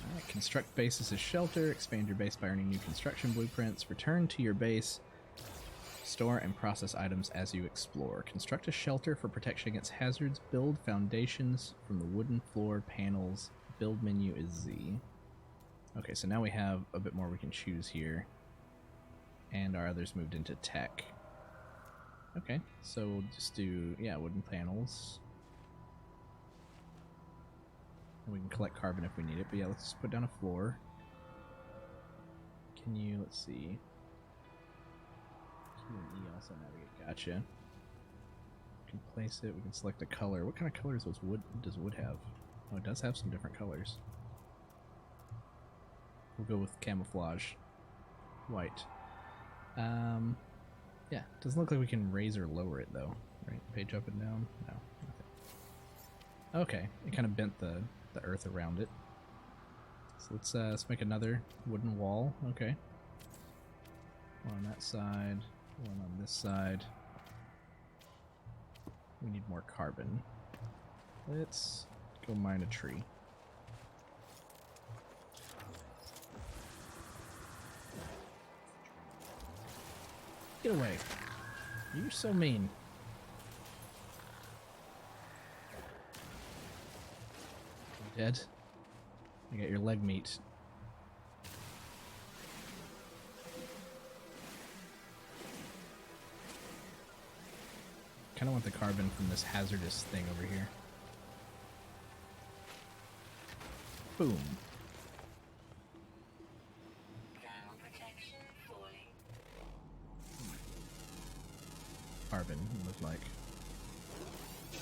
Alright, construct bases as shelter. Expand your base by earning new construction blueprints. Return to your base. Store and process items as you explore. Construct a shelter for protection against hazards. Build foundations from the wooden floor panels. Build menu is Z. Okay, so now we have a bit more we can choose here. And our others moved into tech. Okay, so we'll just do, yeah, wooden panels. And we can collect carbon if we need it, but yeah, let's just put down a floor. Can you, let's see. Q and E also navigate, gotcha. We can place it, we can select a color. What kind of colors does wood have? Oh, it does have some different colors. We'll go with camouflage. White. Yeah, doesn't look like we can raise or lower it though. Right, page up and down? No, nothing. Okay, it kind of bent the earth around it. So let's make another wooden wall. Okay. One on that side, one on this side. We need more carbon. Let's go mine a tree. Get away. You're so mean. You dead? I got your leg meat. Kinda want the carbon from this hazardous thing over here. Boom. Thermal protection falling. Carbon, it looked like.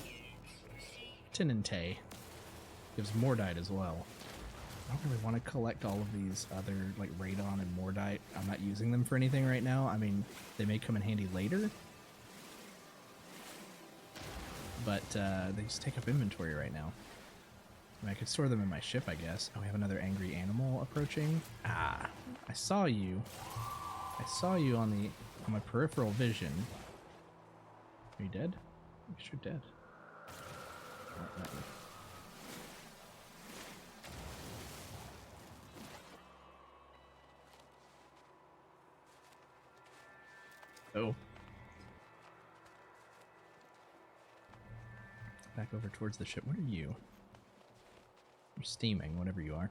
Units received. Tin and Tay. Gives Mordite as well. I don't really want to collect all of these other, like, Radon and Mordite. I'm not using them for anything right now. I mean, they may come in handy later. But, they just take up inventory right now. I mean, I could store them in my ship, I guess. Oh, we have another angry animal approaching. Ah, I saw you. I saw you on my peripheral vision. Are you dead? I guess you're dead. Oh. Back over towards the ship. What are you? You're steaming, whatever you are.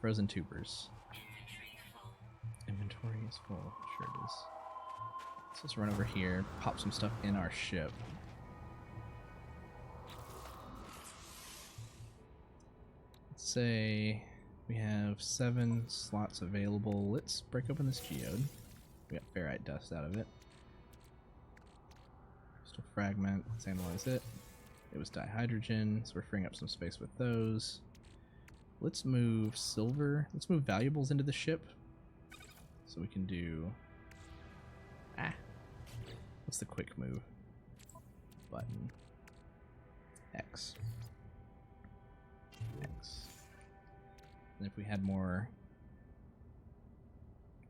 Frozen tubers. Inventory full. Inventory is full. Sure it is. Let's just run over here, pop some stuff in our ship. Let's say we have 7 slots available. Let's break open this geode. We got ferrite dust out of it. Crystal fragment. Let's analyze it. It was dihydrogen, so we're freeing up some space with those. Let's move silver. Let's move valuables into the ship. So we can do... Ah! What's the quick move? Button. X. X. And if we had more...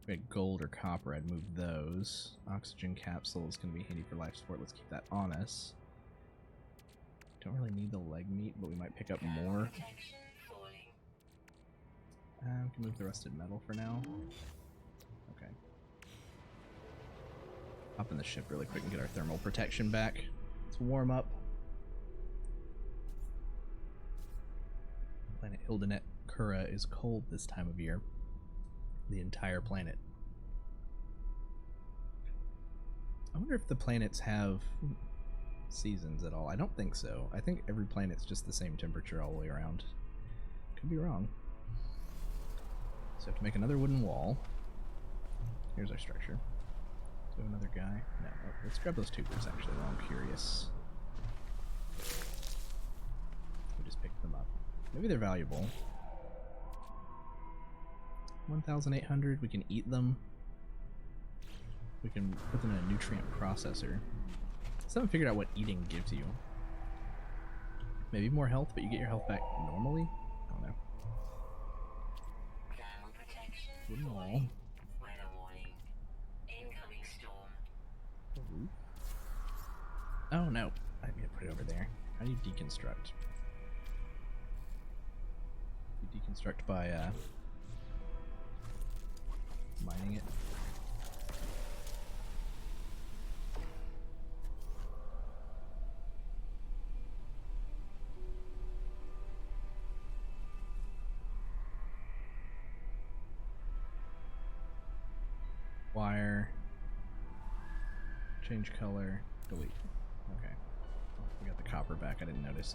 If we had gold or copper, I'd move those. Oxygen capsule is going to be handy for life support. Let's keep that on us. Don't really need the leg meat, but we might pick up more. Protection falling. We can move the rusted metal for now. Okay. Hop in the ship really quick and get our thermal protection back. Let's warm up. Planet Hildenet Kura is cold this time of year. The entire planet. I wonder if the planets have seasons at all. I don't think so. I think every planet's just the same temperature all the way around. Could be wrong. So I have to make another wooden wall. Here's our structure. Do we have another guy? No. Oh, let's grab those tubers actually while I'm curious. We just picked them up. Maybe they're valuable. 1,800. We can eat them. We can put them in a nutrient processor. Still haven't figured out what eating gives you. Maybe more health, but you get your health back normally? I don't know. Thermal protection Wooden wall. falling. Weather warning. Incoming storm. Oh no. I need to put it over there. How do you deconstruct? You deconstruct by mining it. Acquire. Change color. Delete. Okay. Oh, we got the copper back. I didn't notice.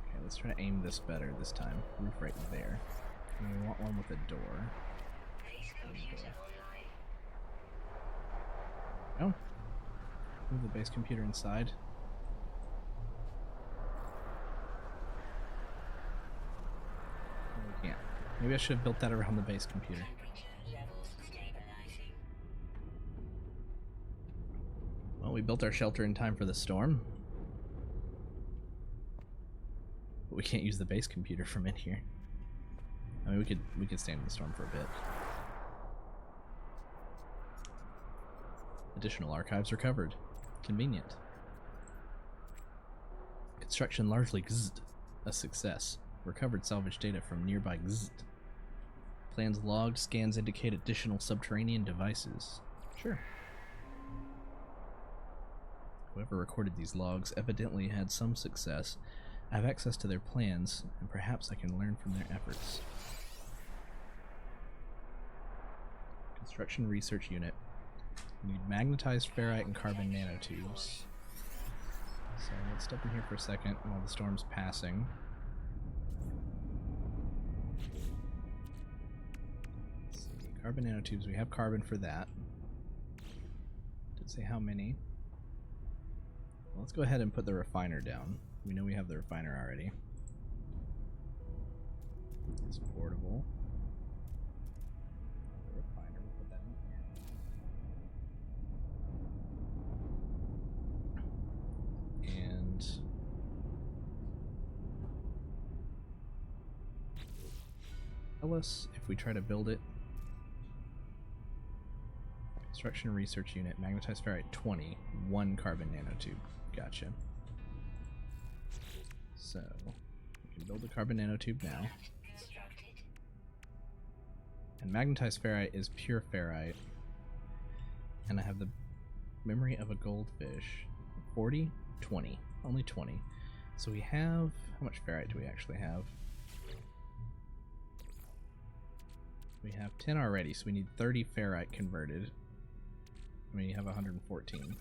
Okay, let's try to aim this better this time. Roof right there. And we want one with a door. Base computer online. Oh. Move the base computer inside. No, we can't. Maybe I should have built that around the base computer. Temperature levels stabilizing. Well, we built our shelter in time for the storm. But we can't use the base computer from in here. I mean, we could stand in the storm for a bit. Additional archives recovered. Convenient. Construction largely a success. Recovered salvage data from nearby Plans logged, scans indicate additional subterranean devices. Sure. Whoever recorded these logs evidently had some success. I have access to their plans, and perhaps I can learn from their efforts. Construction Research Unit. We need magnetized ferrite and carbon nanotubes. So let's step in here for a second while the storm's passing. Let's see. Carbon nanotubes, we have carbon for that. Did say how many. Well, let's go ahead and put the refiner down. We know we have the refiner already. It's portable. The refiner, we'll put that in here. And tell us if we try to build it. Construction Research Unit, magnetized ferrite 20, 1 carbon nanotube. Gotcha. So, we can build the carbon nanotube now. Constructed. And magnetized ferrite is pure ferrite. And I have the memory of a goldfish. 40? 20. Only 20. So we have... How much ferrite do we actually have? We have 10 already, so we need 30 ferrite converted. We have 114.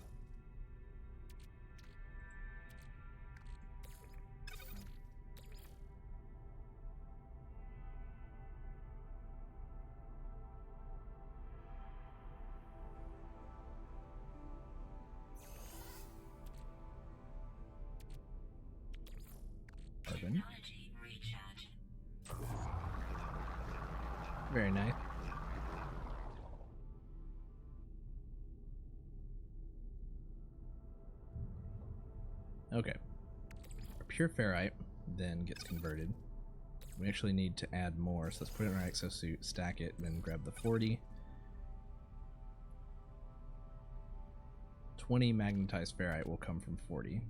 Technology recharge. Very nice. Okay. Our pure ferrite then gets converted. We actually need to add more, so let's put it in our exosuit, stack it, then grab the 40. 20 magnetized ferrite will come from 40.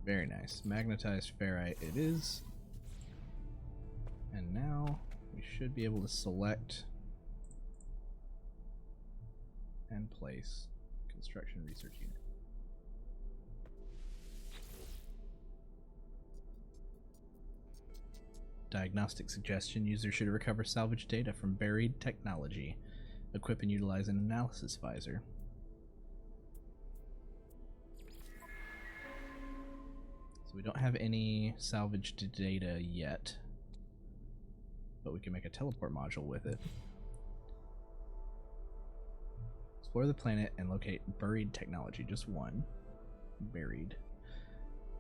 Very nice. Magnetized ferrite it is. And now we should be able to select and place Construction Research Unit. Diagnostic suggestion: user should recover salvage data from buried technology. Equip and utilize an analysis visor. So we don't have any salvaged data yet, but we can make a teleport module with it. Explore the planet and locate buried technology. Just one. Buried.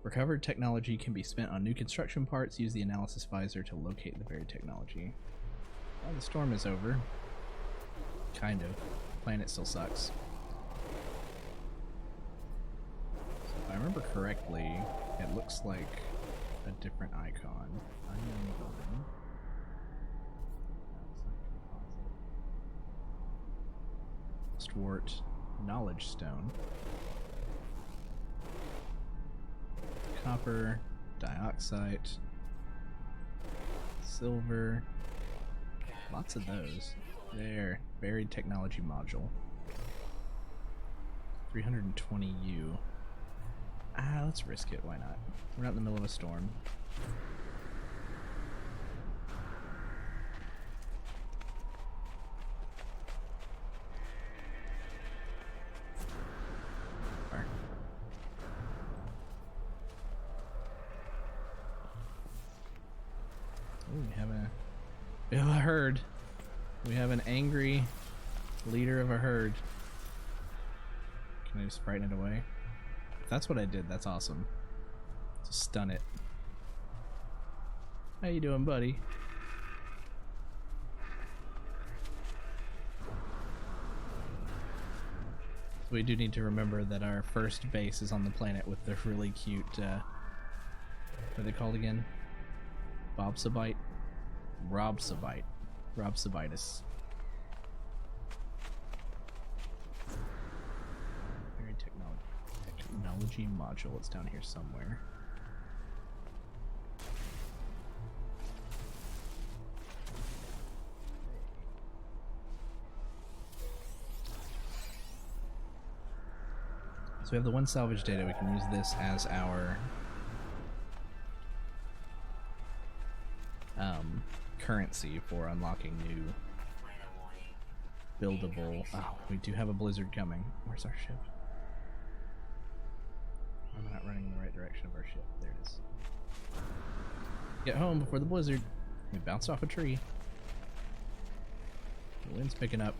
Recovered technology can be spent on new construction parts. Use the analysis visor to locate the buried technology. Well, the storm is over. Kind of. The planet still sucks. So if I remember correctly, it looks like a different icon. Unknown building. Stwart Knowledge Stone. Copper, dioxide, silver, lots of those. There, buried technology module. 320U. Let's risk it, why not? We're not in the middle of a storm. We have a herd. We have an angry leader of a herd. Can I just frighten it away? If that's what I did, that's awesome. Just stun it. How you doing, buddy? We do need to remember that our first base is on the planet with the really cute, what are they called again? Bobsabite? Robsabite. Robsabitus. Very technology module. It's down here somewhere. So we have the one salvage data. We can use this as our currency for unlocking new buildable. Oh, we do have a blizzard coming. Where's our ship? I'm not running in the right direction of our ship. There it is. Get home before the blizzard. We bounced off a tree. The wind's picking up.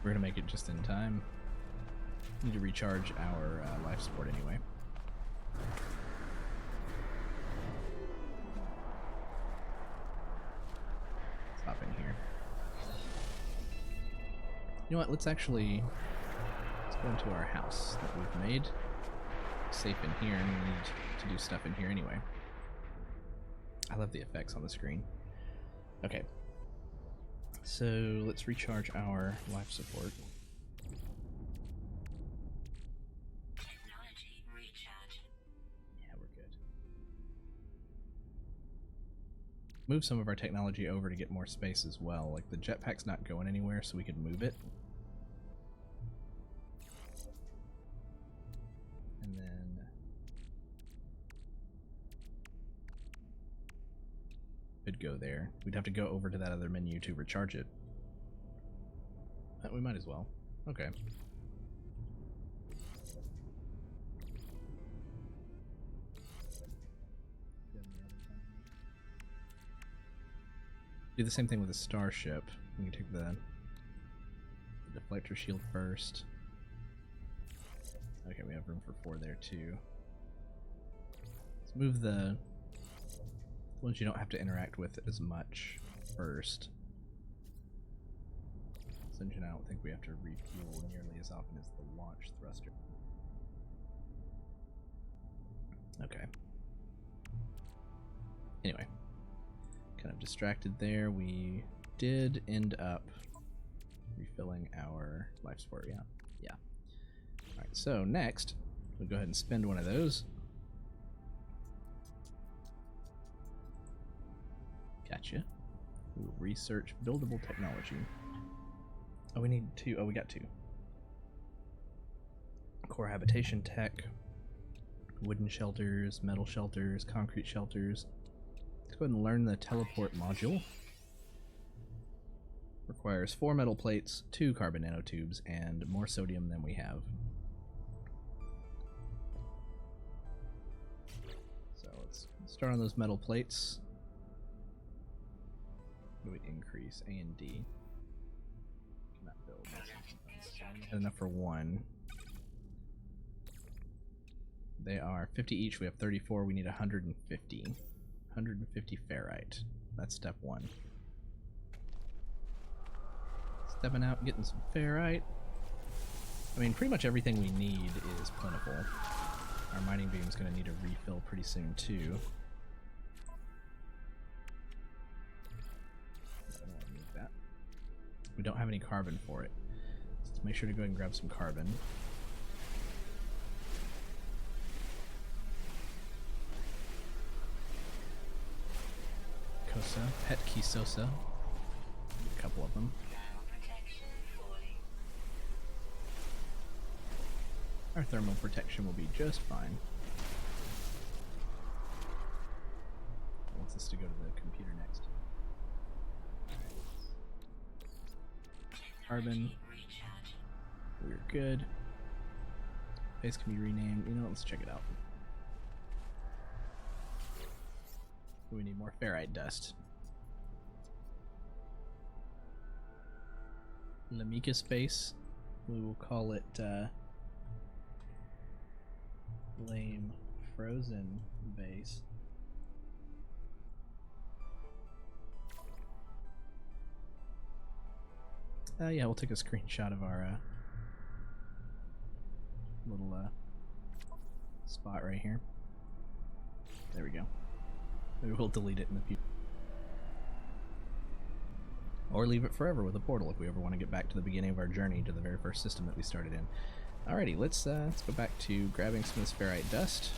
We're gonna make it just in time. Need to recharge our life support anyway. Stop in here. You know what? Let's go into our house that we've made. Safe in here, and we need to do stuff in here anyway. I love the effects on the screen. Okay. So let's recharge our life support. Technology recharge. Yeah, we're good. Move some of our technology over to get more space as well. Like the jetpack's not going anywhere, so we could move it. And then could go there. We'd have to go over to that other menu to recharge it. We might as well. Okay. Do the same thing with the starship. We can take the deflector shield first. Okay, we have room for 4 there too. Let's move the ones you don't have to interact with as much first. This engine I don't think we have to refuel nearly as often as the launch thruster. Okay. Anyway, kind of distracted there. We did end up refilling our life support. Yeah. Alright, so next, we'll go ahead and spend one of those. Gotcha. Ooh, research buildable technology. Oh, we need 2. Oh, we got 2. Core habitation tech, wooden shelters, metal shelters, concrete shelters. Let's go ahead and learn the teleport module. Requires 4 metal plates, 2 carbon nanotubes, and more sodium than we have. So let's start on those metal plates. We increase A and D. Cannot build. Had enough for 1. They are 50 each. We have 34. We need 150. 150 ferrite. That's step 1. Stepping out, getting some ferrite. I mean, pretty much everything we need is plentiful. Our mining beam is going to need a refill pretty soon too. We don't have any carbon for it. So let's make sure to go ahead and grab some carbon. Cosa, Pet Kisosa. A couple of them. Our thermal protection will be just fine. It wants us to go to the computer next. carbon. Recharging. We're good. Base can be renamed. You know, let's check it out. We need more ferrite dust. Lamicus base. We will call it Lame Frozen base. Yeah, we'll take a screenshot of our little spot right here. There we go. Maybe we'll delete it in the future. Or leave it forever with a portal if we ever want to get back to the beginning of our journey to the very first system that we started in. Alrighty, let's go back to grabbing some of this ferrite dust.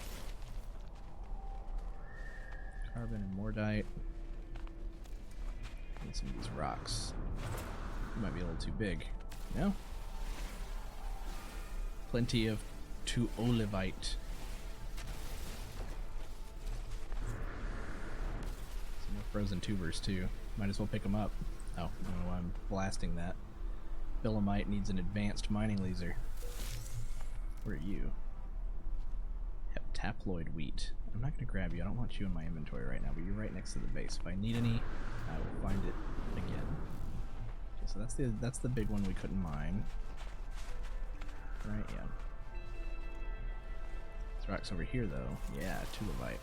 Carbon and mordite. And some of these rocks. Might be a little too big. No? Plenty of tuolivite. Some more frozen tubers too. Might as well pick them up. Oh, I don't know why I'm blasting that. Billemite needs an advanced mining laser. Where are you? Heptaploid wheat. I'm not going to grab you. I don't want you in my inventory right now, but you're right next to the base. If I need any, I will find it again. Okay, so that's the big one we couldn't mine. Right, yeah. This rock's over here, though. Yeah, tulivite.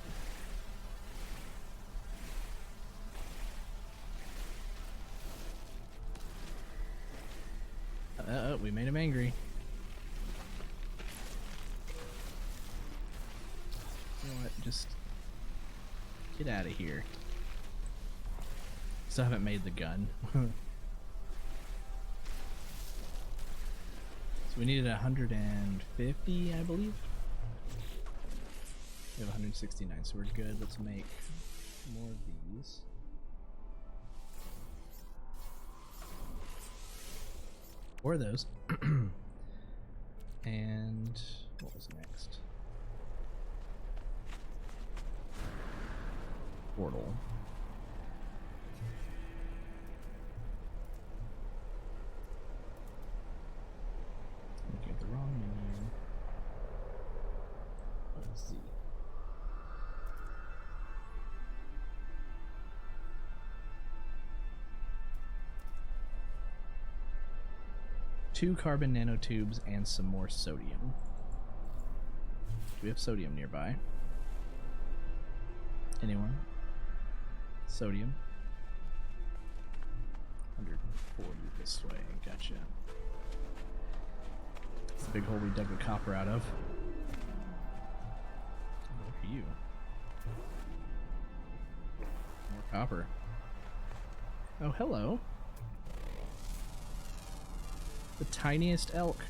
We made him angry. You know what? Just get out of here. Still haven't made the gun. So we needed 150, I believe. We have 169, so we're good. Let's make more of these. Or those. And what was next? Portal. Looking at the wrong menu. Let's see. Two carbon nanotubes and some more sodium. Do we have sodium nearby? Anyone? Sodium. 140 this way. Gotcha. It's the big hole we dug the copper out of. Look at you. More copper. Oh, hello. The tiniest elk.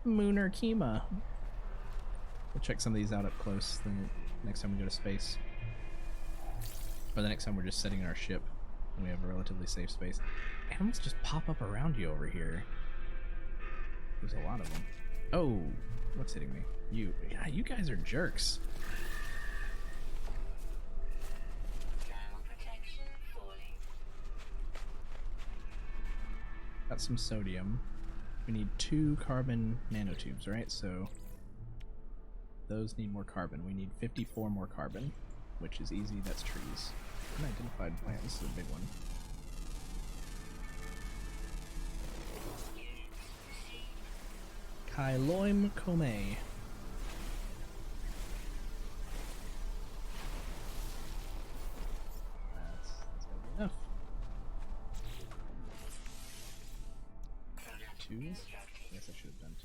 Mooner Kima. We'll check some of these out up close the next time we go to space. Or the next time we're just sitting in our ship and we have a relatively safe space. Animals just pop up around you over here. There's a lot of them. Oh, what's hitting me? You. Yeah, you guys are jerks. Got some sodium. We need 2 carbon nanotubes, right? So those need more carbon. We need 54 more carbon, which is easy. That's trees. Unidentified plant. This is a big one. Kailoim Kome. That's gotta be enough. 2. Guess I should have done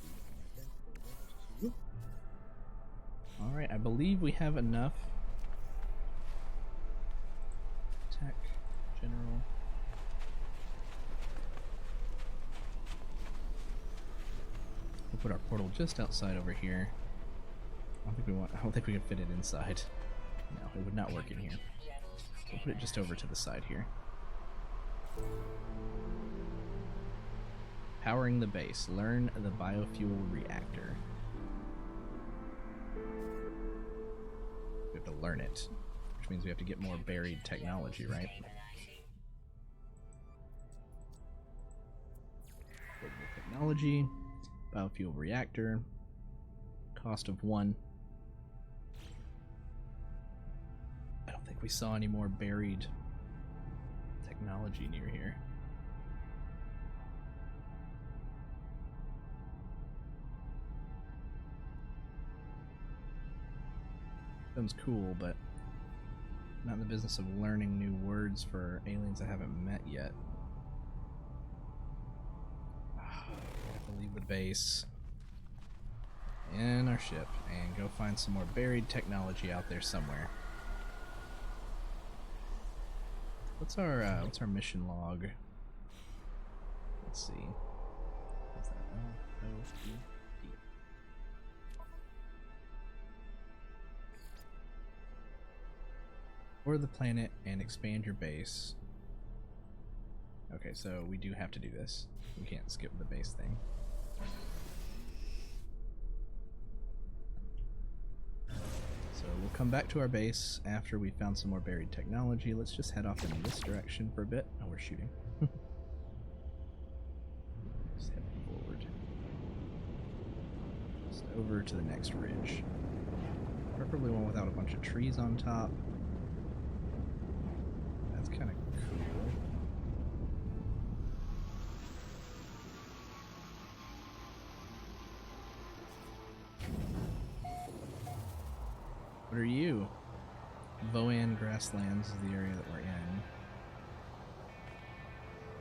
2. 2. Alright, I believe we have enough. Tech, general. We'll put our portal just outside over here. I don't think we can fit it inside. No, it would not work in here. We'll put it just over to the side here. Powering the base. Learn the biofuel reactor. We have to learn it, which means we have to get more buried technology, right? technology, biofuel reactor, cost of 1. I don't think we saw any more buried technology near here. Sounds cool, but not in the business of learning new words for aliens I haven't met yet. I have to leave the base and our ship and go find some more buried technology out there somewhere. What's our mission log? Let's see. What's that? VOD. Or the planet and expand your base. Okay, so we do have to do this. We can't skip the base thing. So we'll come back to our base after we found some more buried technology. Let's just head off in this direction for a bit. Oh, we're shooting. Just head forward. Just over to the next ridge. Preferably one without a bunch of trees on top. That's kind of cool. What are you? Voan grasslands is the area that we're in.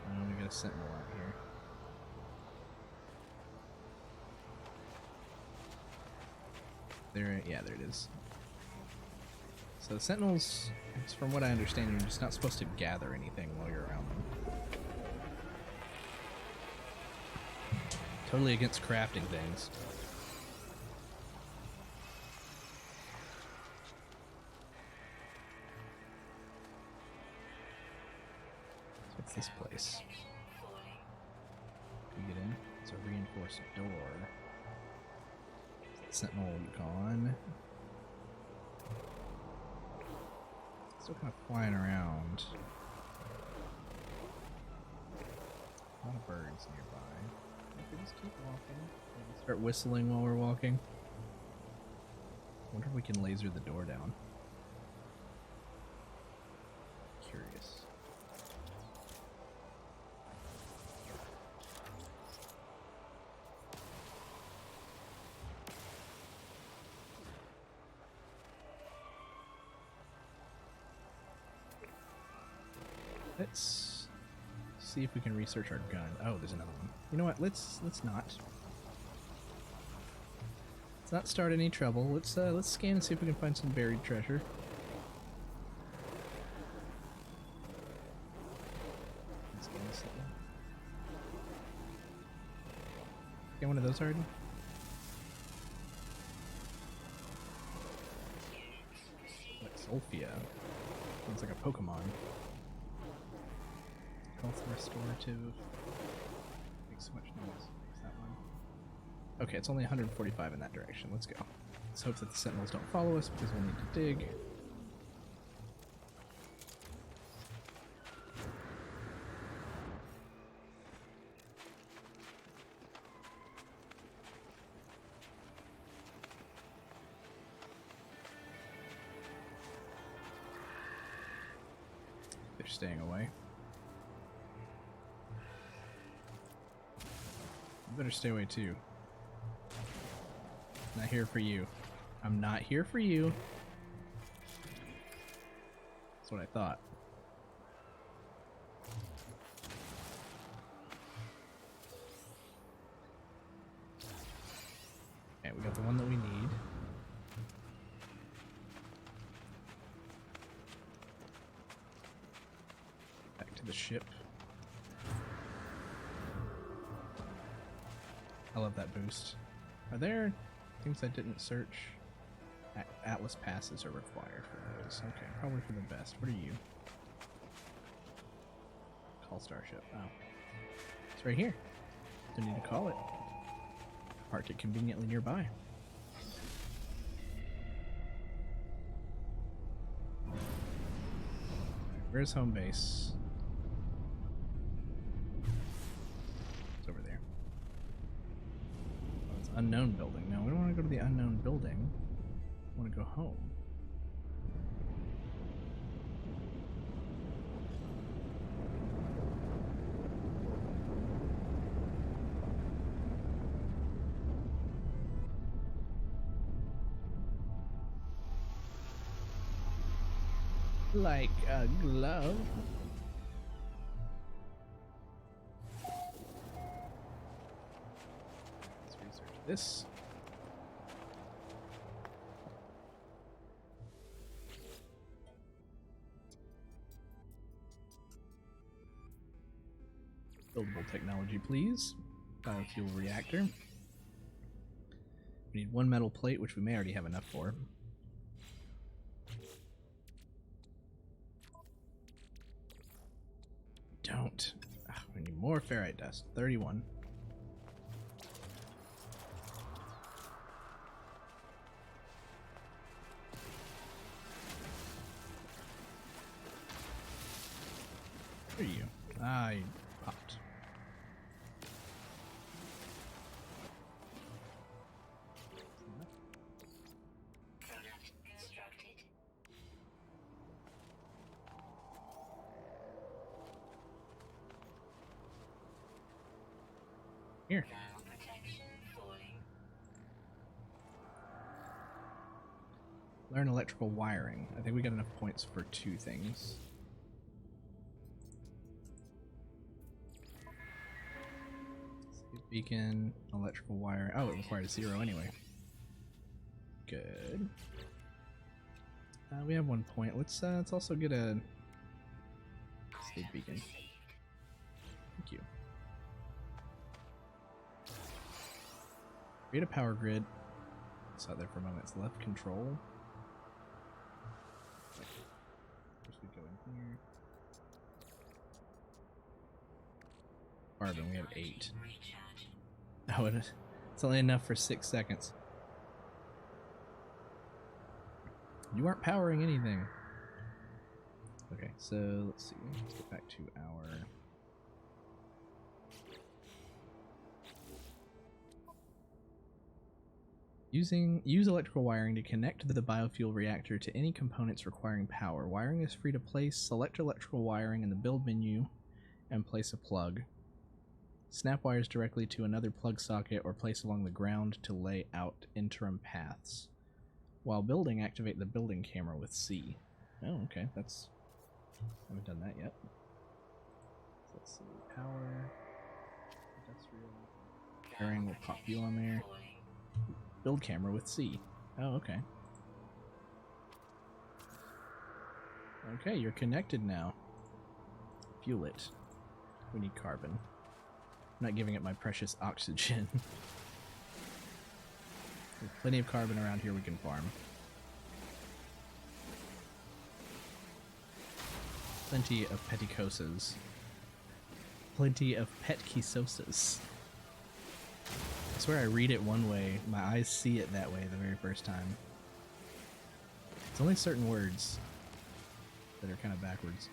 Oh, we got a sentinel out here. There, yeah, there it is. So the sentinels, from what I understand, you're just not supposed to gather anything while you're around them. Totally against crafting things. So what's this place? Can you get in? It's a reinforced door. Sentinel gone. Still kind of flying around. A lot of birds nearby. We can just keep walking. Maybe start whistling while we're walking. Wonder if we can laser the door down. Curious. Let's see if we can research our gun. Oh, there's another one. You know what? Let's not. Let's not start any trouble. Let's scan and see if we can find some buried treasure. Let's scan this thing. Get one of those already? Like Sophia. Sounds like a Pokemon. Health restorative. Makes so much noise. Makes that one. Okay, it's only 145 in that direction. Let's go. Let's hope that the sentinels don't follow us because we'll need to dig. They're staying away. You better stay away too. Not here for you. I'm not here for you. That's what I thought. Okay, we got the one that we need. Back to the ship. I love that boost. Are there things I didn't search? Atlas passes are required for those. Okay, probably for the best. What are you? Call starship. Oh. It's right here. Don't need to call it. Parked it conveniently nearby. Where's home base? It's over there. Unknown building. No, we don't want to go to the unknown building. We want to go home. Like a glove. Let's research this. Buildable technology, please. Biofuel reactor. We need one metal plate, which we may already have enough for. Don't. We need more ferrite dust. 31. Where are you? I popped. Product constructed. Here. Thermal protection falling. Learn electrical wiring. I think we got enough points for 2 things. Save beacon, electrical wire. Oh, it required a 0 anyway. Good. We have 1 point. Let's also get a save beacon. Thank you. Create a power grid. Saw there for a moment. It's left control. First we go in here. Carbon, we have 8. Recharge. Oh, it's only enough for 6 seconds. You aren't powering anything. Okay, so let's see. Let's get back to our... Use electrical wiring to connect the biofuel reactor to any components requiring power. Wiring is free to place. Select electrical wiring in the build menu and place a plug. Snap wires directly to another plug socket or place along the ground to lay out interim paths. While building, activate the building camera with C. Oh, okay, that's... haven't done that yet. So let's see, power, industrial, wiring, will pop you on there. Build camera with C. Oh, okay. Okay, you're connected now. Fuel it. We need carbon. I'm not giving it my precious oxygen. There's plenty of carbon around here we can farm. Plenty of peticosas. Plenty of petkisosas. I swear I read it one way, my eyes see it that way the very first time. It's only certain words that are kind of backwards.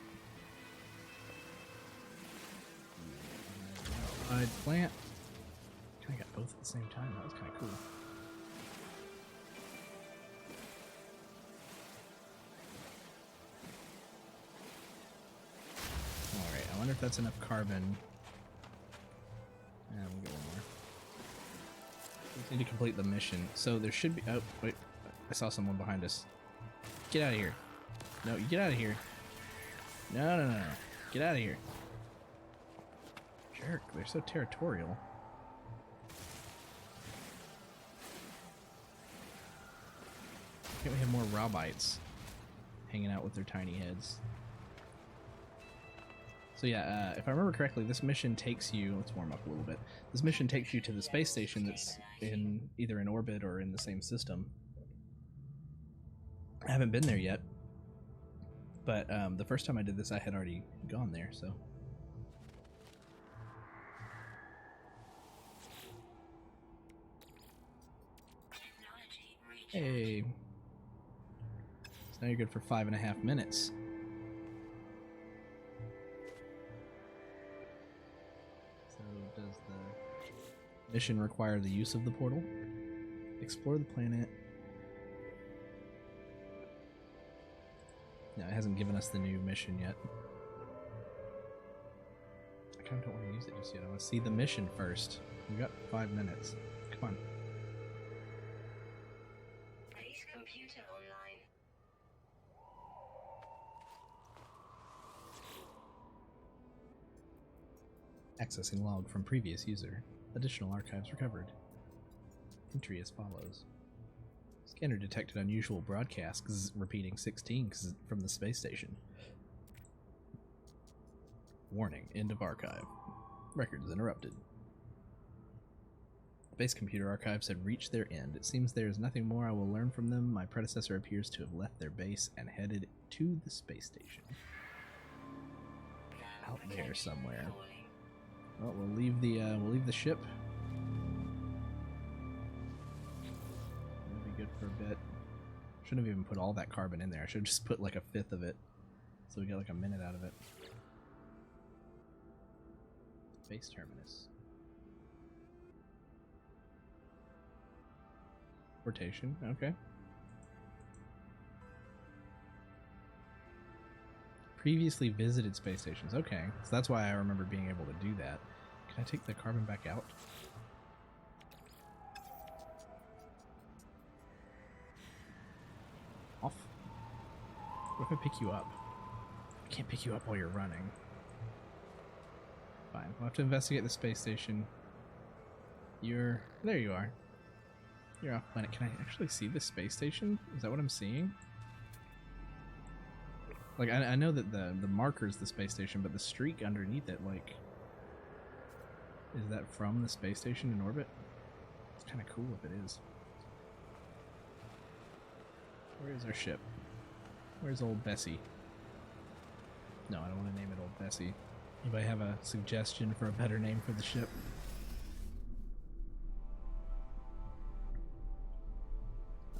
Plant. Kind of got both at the same time. That was kind of cool. Alright, I wonder if that's enough carbon. Yeah, we'll get one more. We just need to complete the mission. So there should be... Oh, wait. I saw someone behind us. Get out of here. No, you get out of here. No, no, no, no. Get out of here. Jerk, they're so territorial. Can't we have more Robites hanging out with their tiny heads? So yeah, if I remember correctly, this mission takes you... Let's warm up a little bit. This mission takes you to the space station that's in either in orbit or in the same system. I haven't been there yet, but the first time I did this, I had already gone there, so... Hey. So now you're good for 5.5 minutes. So does the Mission require the use of the portal. Explore the planet. No, it hasn't given us the new mission yet. I kind of don't want to use it just yet. I want to see the mission first. We've got 5 minutes. Come on. Base computer online. Accessing log from previous user. Additional archives recovered. Entry as follows. Scanner detected unusual broadcasts repeating 16 from the space station. Warning, end of archive. Records interrupted. The base computer archives had reached their end. It seems there is nothing more I will learn from them. My predecessor appears to have left their base and headed to the space station. Out there somewhere. Well, we'll leave the ship. That'll be good for a bit. Shouldn't have even put all that carbon in there. I should have just put like 1/5 of it, so we get like a minute out of it. Base terminus. Rotation. Okay. Previously visited space stations. Okay, so that's why I remember being able to do that. Can I take the carbon back out? Off. What if I pick you up? I can't pick you up while you're running. Fine. We'll have to investigate the space station. There you are. You're off planet. Can I actually see the space station? Is that what I'm seeing? Like, I know that the marker's the space station, but the streak underneath it, like... Is that from the space station in orbit? It's kind of cool if it is. Where is our ship? Where's old Bessie? No, I don't want to name it old Bessie. Anybody have a suggestion for a better name for the ship?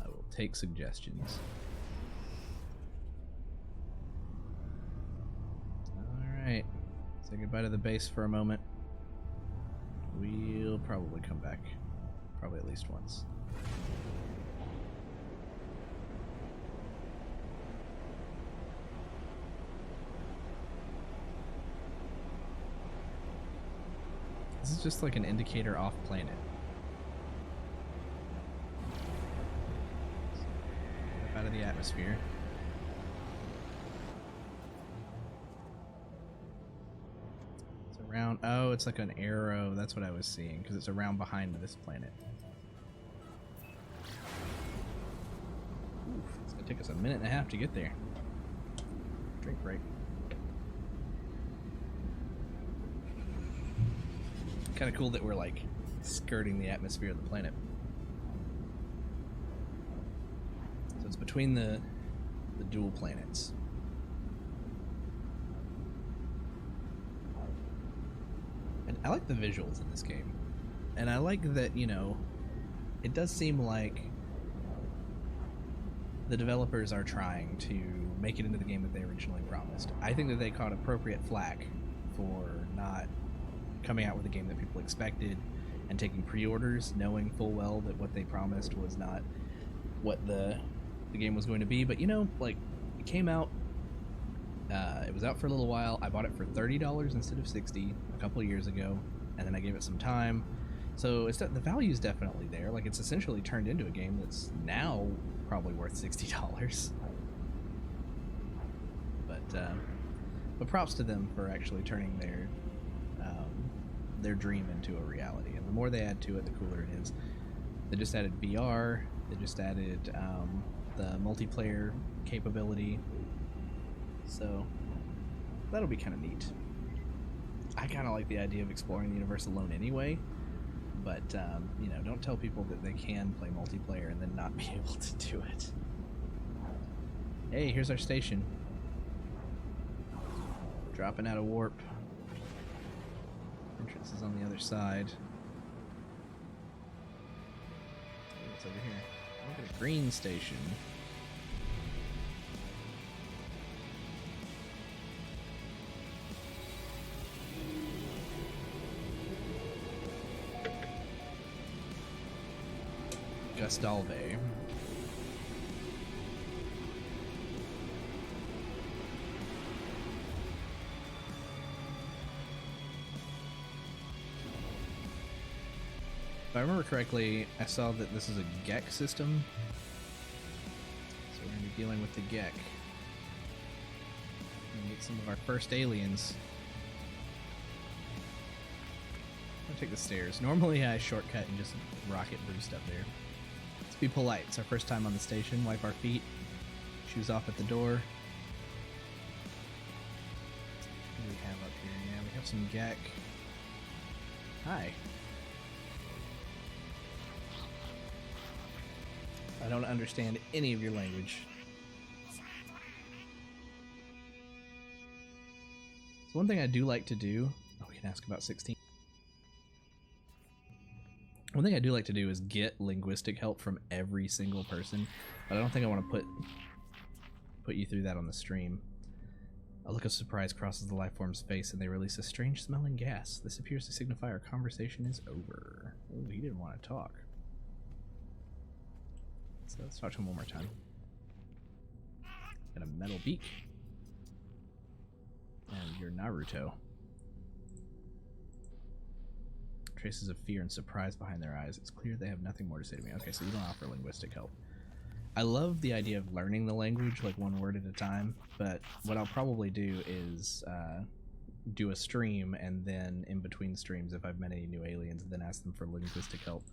I will take suggestions. Alright. Say goodbye to the base for a moment. We'll probably come back. Probably at least once. This is just like an indicator off planet. Up out of the atmosphere. It's around. Oh, it's like an arrow. That's what I was seeing because it's around behind this planet. Oof, it's gonna take us a minute and a half to get there. Drink break. Kind of cool that we're like skirting the atmosphere of the planet. So it's between the dual planets. And I like the visuals in this game. And I like that, you know, it does seem like the developers are trying to make it into the game that they originally promised. I think that they caught appropriate flack for not coming out with a game that people expected and taking pre-orders knowing full well that what they promised was not what the game was going to be. But you know, like, it came out, it was out for a little while. I bought it for $30 instead of $60 a couple of years ago, and then I gave it some time. So the value's definitely there. Like, it's essentially turned into a game that's now probably worth $60. But props to them for actually turning their dream into a reality. And the more they add to it, the cooler it is. They just added VR. They just added the multiplayer capability. So that'll be kind of neat. I kind of like the idea of exploring the universe alone anyway. But, you know, don't tell people that they can play multiplayer and then not be able to do it. Hey, here's our station. Dropping out of warp. Entrance is on the other side. What's over here? Look at a green station. Gustalve. If I remember correctly, I saw that this is a Gek system. So we're going to be dealing with the Gek. And meet some of our first aliens. I'm gonna take the stairs. Normally I shortcut and just rocket boost up there. Let's be polite. It's our first time on the station. Wipe our feet. Shoes off at the door. What do we have up here? Yeah, we have some Gek. Hi. I don't understand any of your language. So one thing I do like to do... Oh, we can ask about 16. One thing I do like to do is get linguistic help from every single person, but I don't think I want to put you through that on the stream. A look of surprise crosses the lifeform's face, and they release a strange smelling gas. This appears to signify our conversation is over. Oh, he didn't want to talk. So let's talk to him one more time. Got a metal beak. And you're Naruto. Traces of fear and surprise behind their eyes. It's clear they have nothing more to say to me. Okay, so you don't offer linguistic help. I love the idea of learning the language, like one word at a time, but what I'll probably do is do a stream, and then in between streams, if I've met any new aliens, then ask them for linguistic help.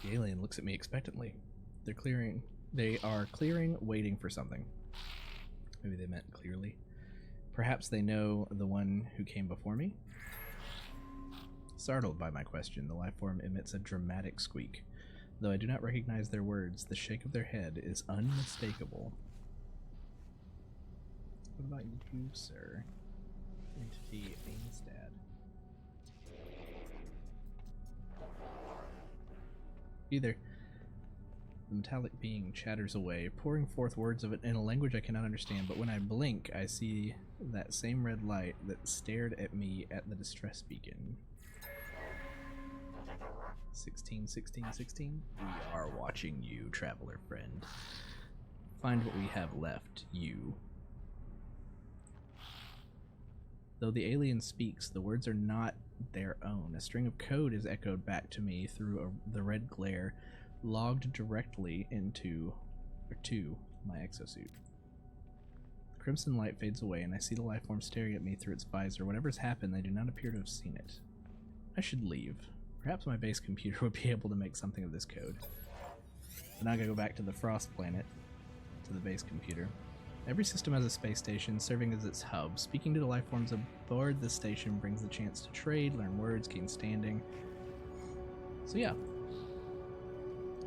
The alien looks at me expectantly. They are clearing, waiting for something. Maybe they meant clearly. Perhaps they know the one who came before me? Startled by my question, the lifeform emits a dramatic squeak. Though I do not recognize their words, the shake of their head is unmistakable. What about you, sir? Entity Ainstad. Either. The metallic being chatters away, pouring forth words of it in a language I cannot understand, but when I blink, I see that same red light that stared at me at the distress beacon. 16, 16, 16. We are watching you, traveler friend. Find what we have left, you. Though the alien speaks, the words are not their own. A string of code is echoed back to me through the red glare, logged directly to my exosuit. The crimson light fades away, and I see the lifeform staring at me through its visor. Whatever's happened, they do not appear to have seen it. I should leave. Perhaps my base computer would be able to make something of this code. But now I gotta go back to the Frost planet, to the base computer. Every system has a space station serving as its hub. Speaking to the lifeforms aboard the station brings the chance to trade, learn words, gain standing. So yeah.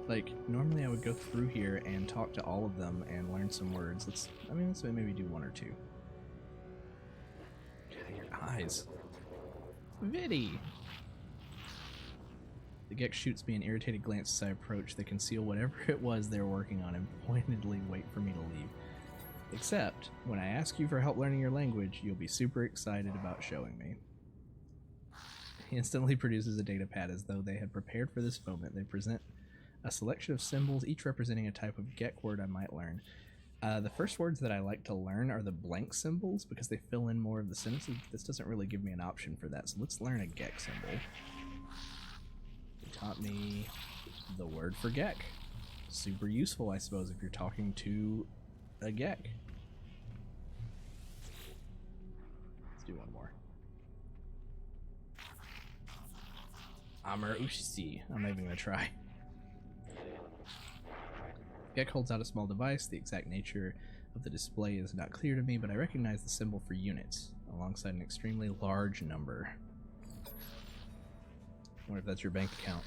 Like, normally I would go through here and talk to all of them and learn some words. Let's maybe do one or two. God, your eyes. Viddy! The Gek shoots me an irritated glance as I approach. They conceal whatever it was they were working on and pointedly wait for me to leave. Except, when I ask you for help learning your language, you'll be super excited about showing me. He instantly produces a data pad as though they had prepared for this moment. They present a selection of symbols, each representing a type of Gek word I might learn. The first words that I like to learn are the blank symbols because they fill in more of the sentences. This doesn't really give me an option for that, so let's learn a Gek symbol. They taught me the word for Gek. Super useful, I suppose, if you're talking to a Gek. Let's do one more. Amr Ushisi. I'm not even gonna try. Gek holds out a small device. The exact nature of the display is not clear to me, but I recognize the symbol for units, alongside an extremely large number. I wonder if that's your bank account,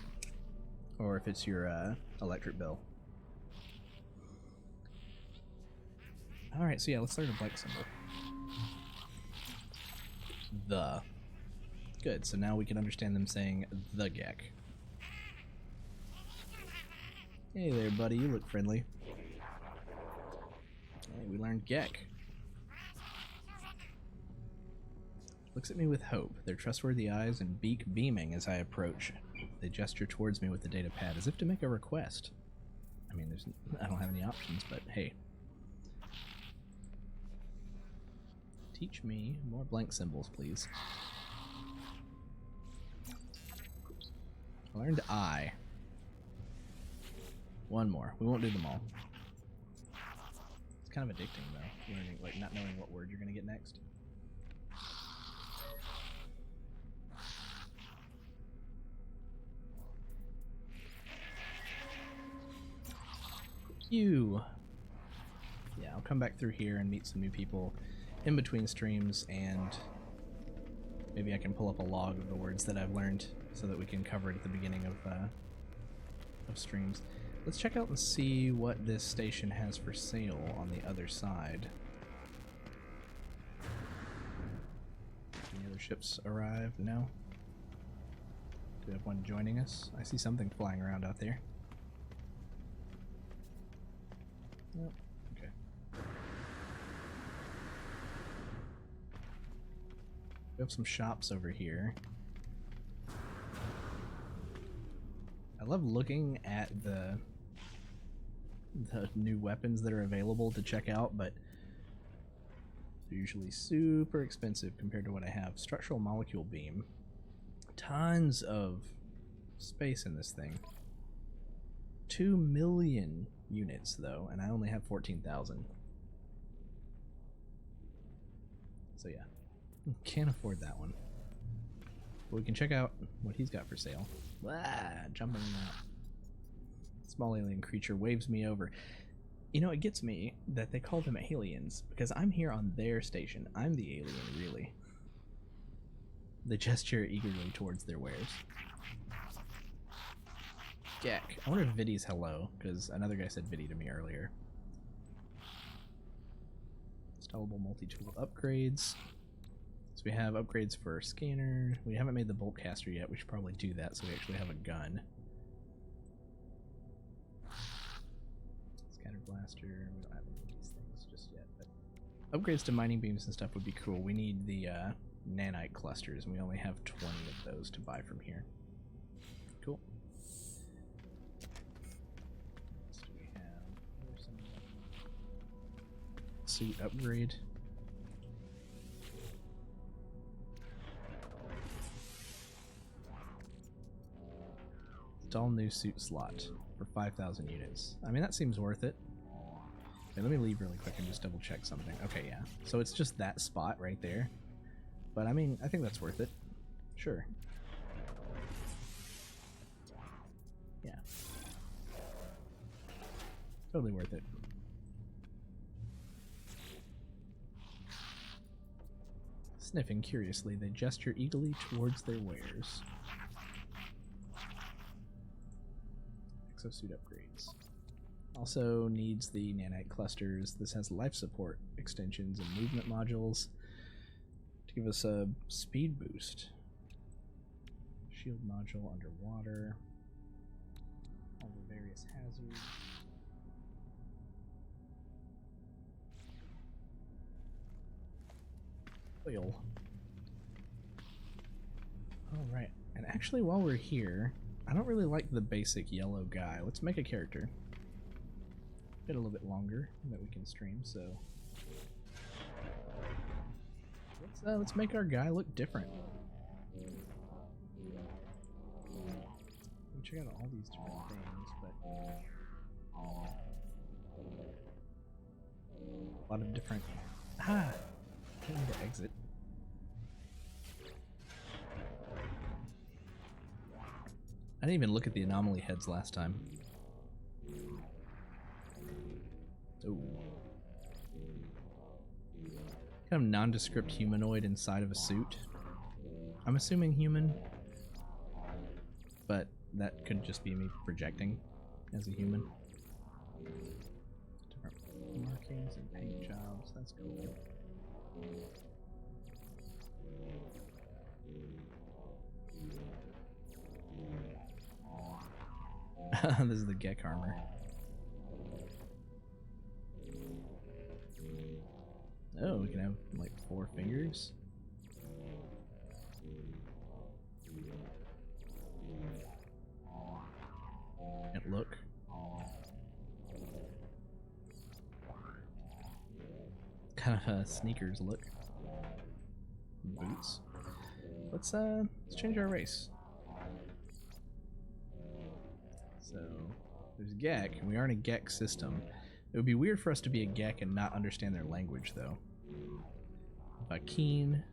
or if it's your electric bill. Alright, so yeah, let's start a blank symbol. The. Good, so now we can understand them saying the Gek. Hey there, buddy, you look friendly. Hey, we learned Gek. Looks at me with hope, their trustworthy eyes and beak beaming as I approach. They gesture towards me with the data pad as if to make a request. I mean, I don't have any options, but hey. Teach me more blank symbols, please. I learned I. One more. We won't do them all. It's kind of addicting, though, learning, like, not knowing what word you're going to get next. You. Yeah, I'll come back through here and meet some new people in between streams, and maybe I can pull up a log of the words that I've learned so that we can cover it at the beginning of streams. Let's check out and see what this station has for sale on the other side. Any other ships arrive? No? Do we have one joining us? I see something flying around out there. Nope. Okay. We have some shops over here. I love looking at the new weapons that are available to check out, but they're usually super expensive compared to what I have. Structural molecule beam. Tons of space in this thing. 2 million units, though, and I only have 14,000. So yeah, can't afford that one. But we can check out what he's got for sale. Jumping out. Small alien creature waves me over. You know, it gets me that they call them aliens, because I'm here on their station. I'm the alien, really. They gesture eagerly towards their wares. Jack. I wonder if Viddy's hello, because another guy said Viddy to me earlier. Installable multi-tool upgrades. So we have upgrades for our scanner. We haven't made the bolt caster yet. We should probably do that so we actually have a gun. Scatter blaster. We don't have any of these things just yet. But upgrades to mining beams and stuff would be cool. We need the nanite clusters, and we only have 20 of those to buy from here. Cool. What do we have? There's some suit upgrade. Install new suit slot for 5,000 units. I mean, that seems worth it. Okay, let me leave really quick and just double check something. Okay, yeah. So it's just that spot right there. But I mean, I think that's worth it. Sure. Yeah. Totally worth it. Sniffing curiously, they gesture eagerly towards their wares. Exosuit upgrades. Also needs the nanite clusters. This has life support extensions and movement modules to give us a speed boost. Shield module underwater. All the various hazards. Oil. Alright, and actually while we're here, I don't really like the basic yellow guy. Let's make a character. Get a little bit longer that we can stream, so let's make our guy look different. We check out all these different things, but a lot of different. I need to exit. I didn't even look at the anomaly heads last time. Oh. Kind of nondescript humanoid inside of a suit. I'm assuming human, but that could just be me projecting as a human. Different markings and paint jobs, that's cool. This is the Gek armor. Oh, we can have like 4 fingers. kind of a sneakers look. Boots. Let's change our race. So there's Gek, and we are in a Gek system. It would be weird for us to be a Gek and not understand their language, though. Vakeen.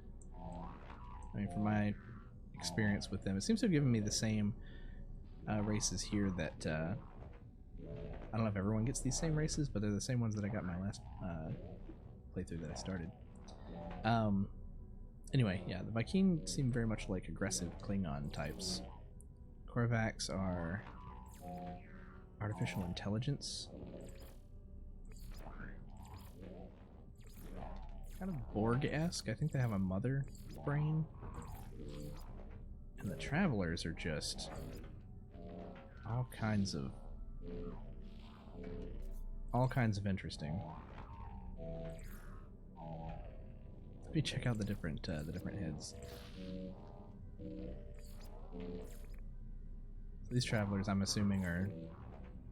I mean, from my experience with them, it seems to have given me the same races here that I don't know if everyone gets these same races, but they're the same ones that I got in my last playthrough that I started. Anyway, yeah, the Vakeen seem very much like aggressive Klingon types. Korvax are artificial intelligence. Kind of Borg-esque. I think they have a mother brain. And the Travelers are just all kinds of interesting. Let me check out the different heads. So these Travelers, I'm assuming, are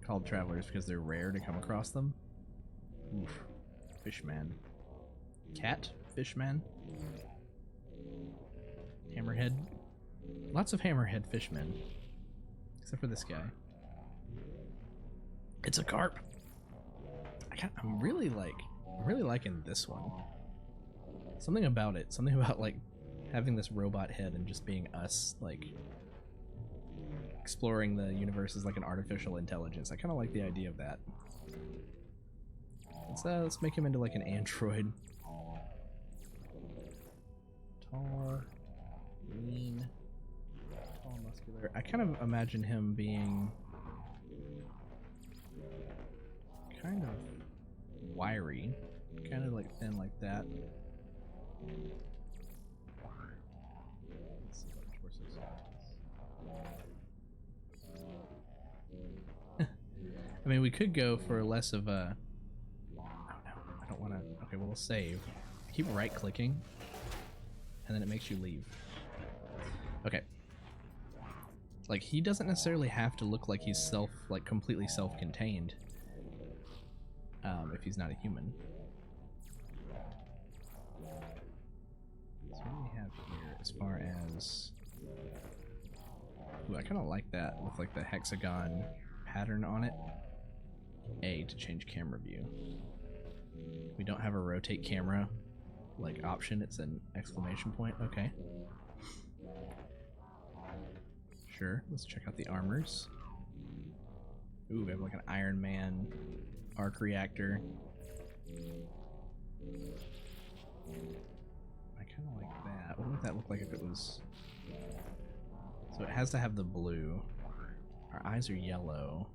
called Travelers because they're rare to come across them. Oof. Fishman. Cat? Fishman? Hammerhead? Lots of Hammerhead fishmen. Except for this guy. It's a carp! I'm really liking this one. Something about it. Something about, like, having this robot head and just being us, like, exploring the universe as, like, an artificial intelligence. I kind of like the idea of that. Let's make him into, like, an android. Tall, lean, tall, muscular. I kind of imagine him being kind of wiry, kind of like thin like that. Let's see what torso size. I mean, we could go for less of a. Oh no, I don't want to. Okay, well, we'll save. Keep right-clicking, and then it makes you leave. Okay. Like, he doesn't necessarily have to look like he's completely self-contained. If he's not a human. So what do we have here as far as... Ooh, I kind of like that with like the hexagon pattern on it. A to change camera view. We don't have a rotate camera like option, it's an exclamation point. Okay. Sure, let's check out the armors. Ooh, we have like an Iron Man arc reactor. I kind of like that. What would that look like if it was... So it has to have the blue. Our eyes are yellow.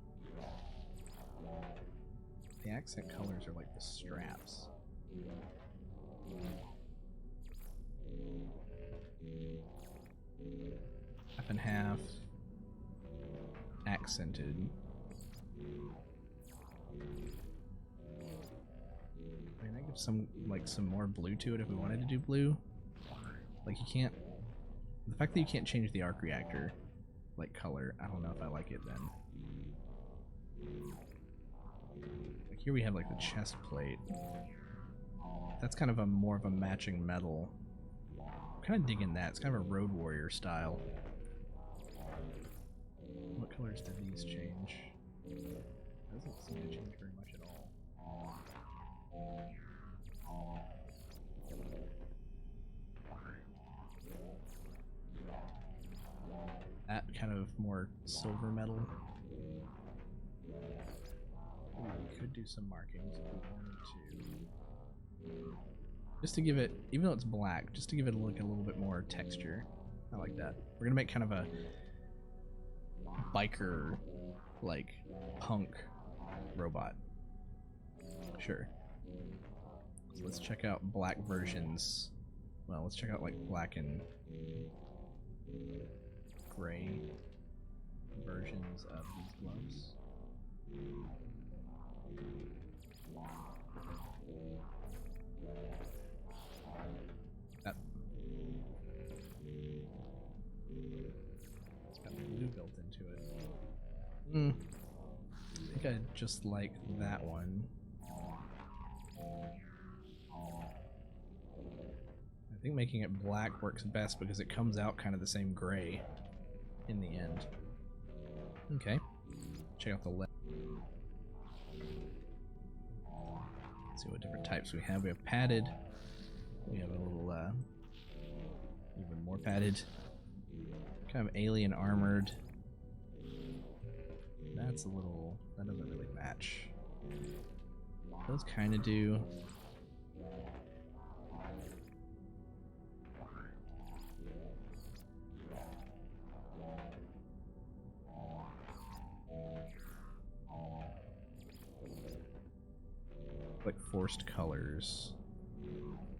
The accent colors are like the straps. Half and half. Accented. I mean, that gives some more blue to it if we wanted to do blue. Like, you can't... The fact that you can't change the arc reactor, like, color, I don't know if I like it then. Like, here we have, like, the chest plate. That's kind of a more of a matching metal. I'm kind of digging that. It's kind of a Road Warrior style. What colors did these change? Doesn't seem to change very much at all. That kind of more silver metal. Ooh, we could do some markings if we wanted to. Just to give it, even though it's black, just to give it a little bit more texture. I like that. We're gonna make kind of a biker, like, punk robot. Sure. So let's check out black versions. Well, let's check out like black and gray versions of these gloves. That. It's got blue built into it. I think I just like that one. think making it black works best because it comes out kind of the same gray in the end. Okay. Check out the left. See what different types we have. We have padded. We have a little, even more padded. Kind of alien armored. That's a little, that doesn't really match. Those kind of do. Like forced colors,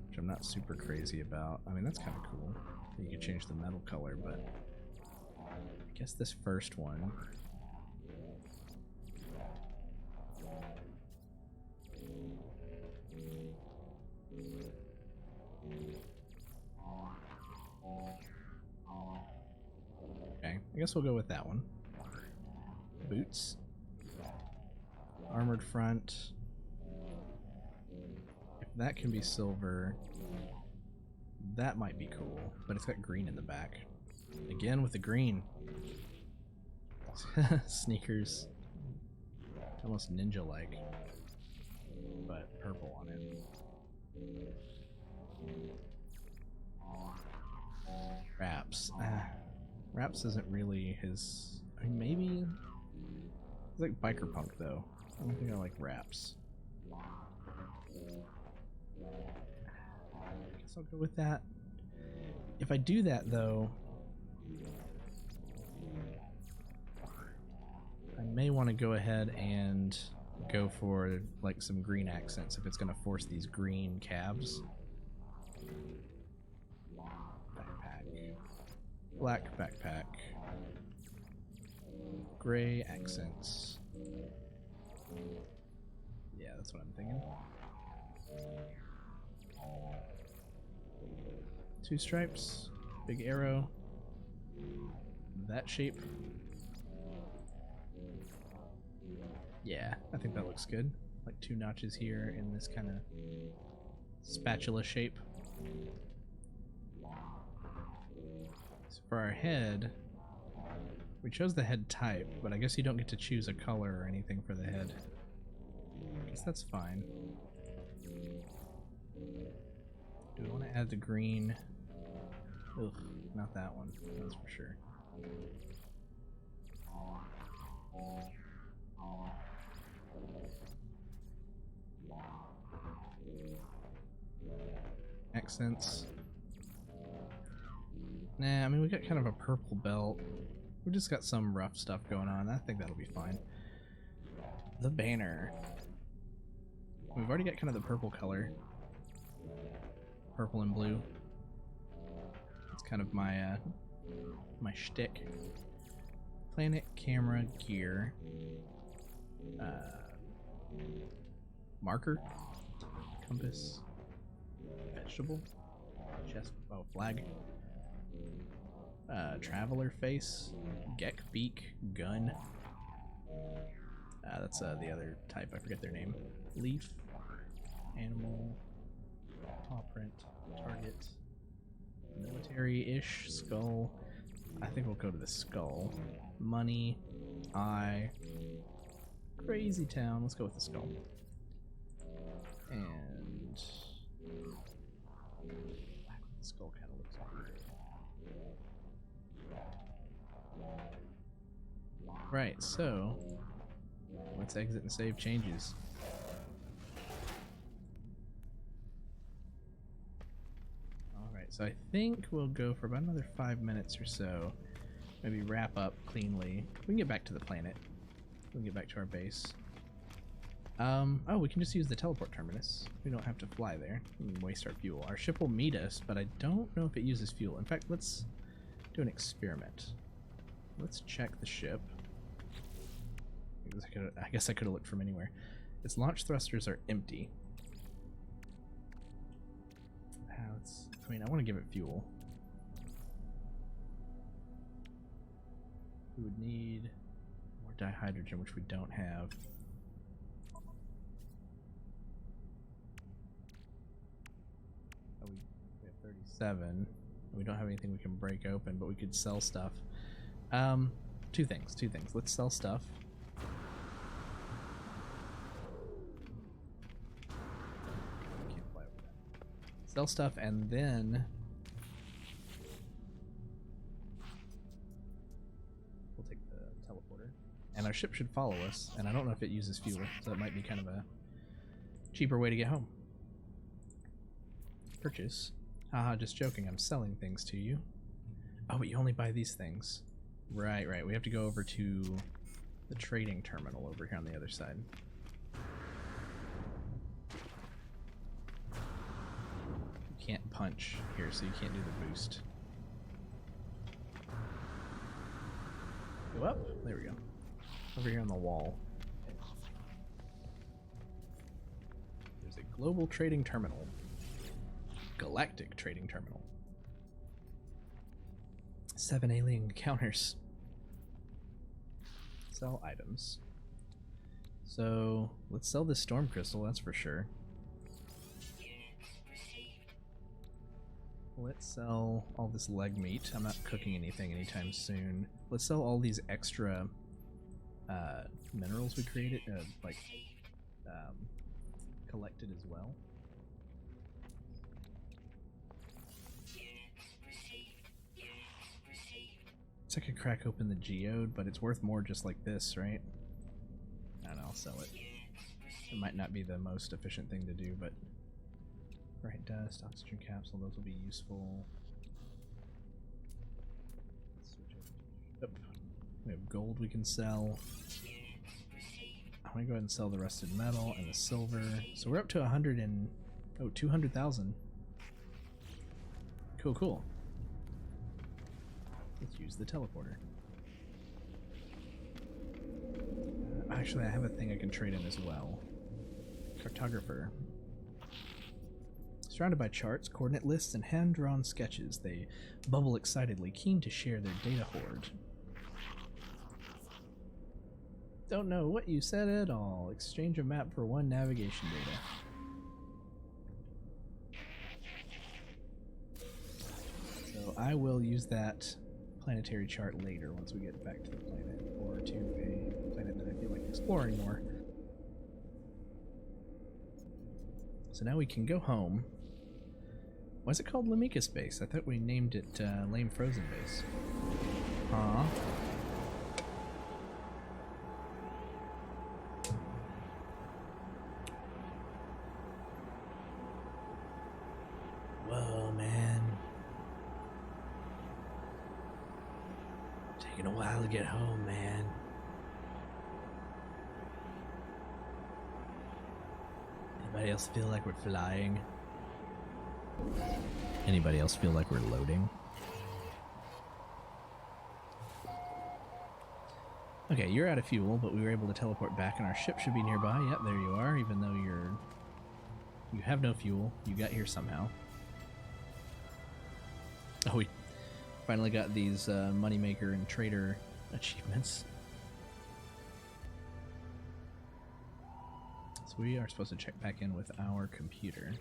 which I'm not super crazy about. I mean, that's kind of cool. You can change the metal color, but I guess this first one. Okay, I guess we'll go with that one. Boots. Armored front. If that can be silver, that might be cool, but it's got green in the back. Again with the green. Sneakers. Almost ninja-like, but purple on it. Wraps. Wraps isn't really his... I mean, maybe... It's like biker punk, though. I don't think I like wraps. I guess I'll go with that. If I do that, though... I may want to go ahead and go for, like, some green accents if it's going to force these green calves. Black backpack. Gray accents. Yeah, that's what I'm thinking. 2 stripes. Big arrow. That shape. Yeah, I think that looks good. Like 2 notches here in this kind of spatula shape. So for our head, we chose the head type, but I guess you don't get to choose a color or anything for the head. I guess that's fine. Do we want to add the green? Ugh, not that one, that's for sure. Accents. Nah, I mean, we got kind of a purple belt. We just got some rough stuff going on. I think that'll be fine. The banner. We've already got kind of the purple color. Purple and blue. It's kind of my my shtick. Planet, camera, gear. Marker. Compass. Vegetable. Chest. Oh, flag. Traveler face. Gek beak. Gun. That's the other type. I forget their name. Leaf. Animal. Paw print. Target. Military-ish. Skull. I think we'll go to the skull. Money. Eye. Crazy town. Let's go with the skull. And the skull kind of looks weird. Right, so let's exit and save changes. Alright, so I think we'll go for about another 5 minutes or so. Maybe wrap up cleanly. We can get back to the planet. We can get back to our base. Oh, we can just use the teleport terminus. We don't have to fly there. We can waste our fuel. Our ship will meet us, but I don't know if it uses fuel. In fact, let's do an experiment. Let's check the ship. I guess I could have looked from anywhere. Its launch thrusters are empty. I mean, I want to give it fuel. We would need more dihydrogen, which we don't have. Oh, we have 36. 7. We don't have anything we can break open, but we could sell stuff. Two things. Let's sell stuff. Can't fly over that. Sell stuff, and then we'll take the teleporter. And our ship should follow us, and I don't know if it uses fuel, so that might be kind of a cheaper way to get home. Purchase. Haha, just joking, I'm selling things to you. Oh, but you only buy these things. Right. We have to go over to the trading terminal over here on the other side. You can't punch here, so you can't do the boost. Go up. There we go. Over here on the wall. There's a global trading terminal. Galactic trading terminal. 7 alien encounters. Sell items. So let's sell this storm crystal, that's for sure. Let's sell all this leg meat. I'm not cooking anything anytime soon. Let's sell all these extra minerals we created, collected as well. So I could crack open the geode, but it's worth more just like this, right? I don't know, I'll sell it. It might not be the most efficient thing to do, but... Bright dust, oxygen capsule, those will be useful. Let's switch over. We have gold we can sell. I'm gonna go ahead and sell the rusted metal and the silver. So we're up to 200,000. Cool. Let's use the teleporter. Actually, I have a thing I can trade in as well. Cartographer. Surrounded by charts, coordinate lists, and hand-drawn sketches, they bubble excitedly, keen to share their data hoard. Don't know what you said at all. Exchange a map for 1 navigation data. So I will use that planetary chart later once we get back to the planet, or to a planet that I feel like exploring more. So now we can go home. Why is it called Lamika's Base? I thought we named it Lame Frozen Base. Huh? Whoa, man. Taking a while to get home, man. Anybody else feel like we're flying? Anybody else feel like we're loading? Okay, you're out of fuel, but we were able to teleport back and our ship should be nearby. Yep, there you are, even though you have no fuel. You got here somehow. Oh, we finally got these moneymaker and trader achievements. So we are supposed to check back in with our computer.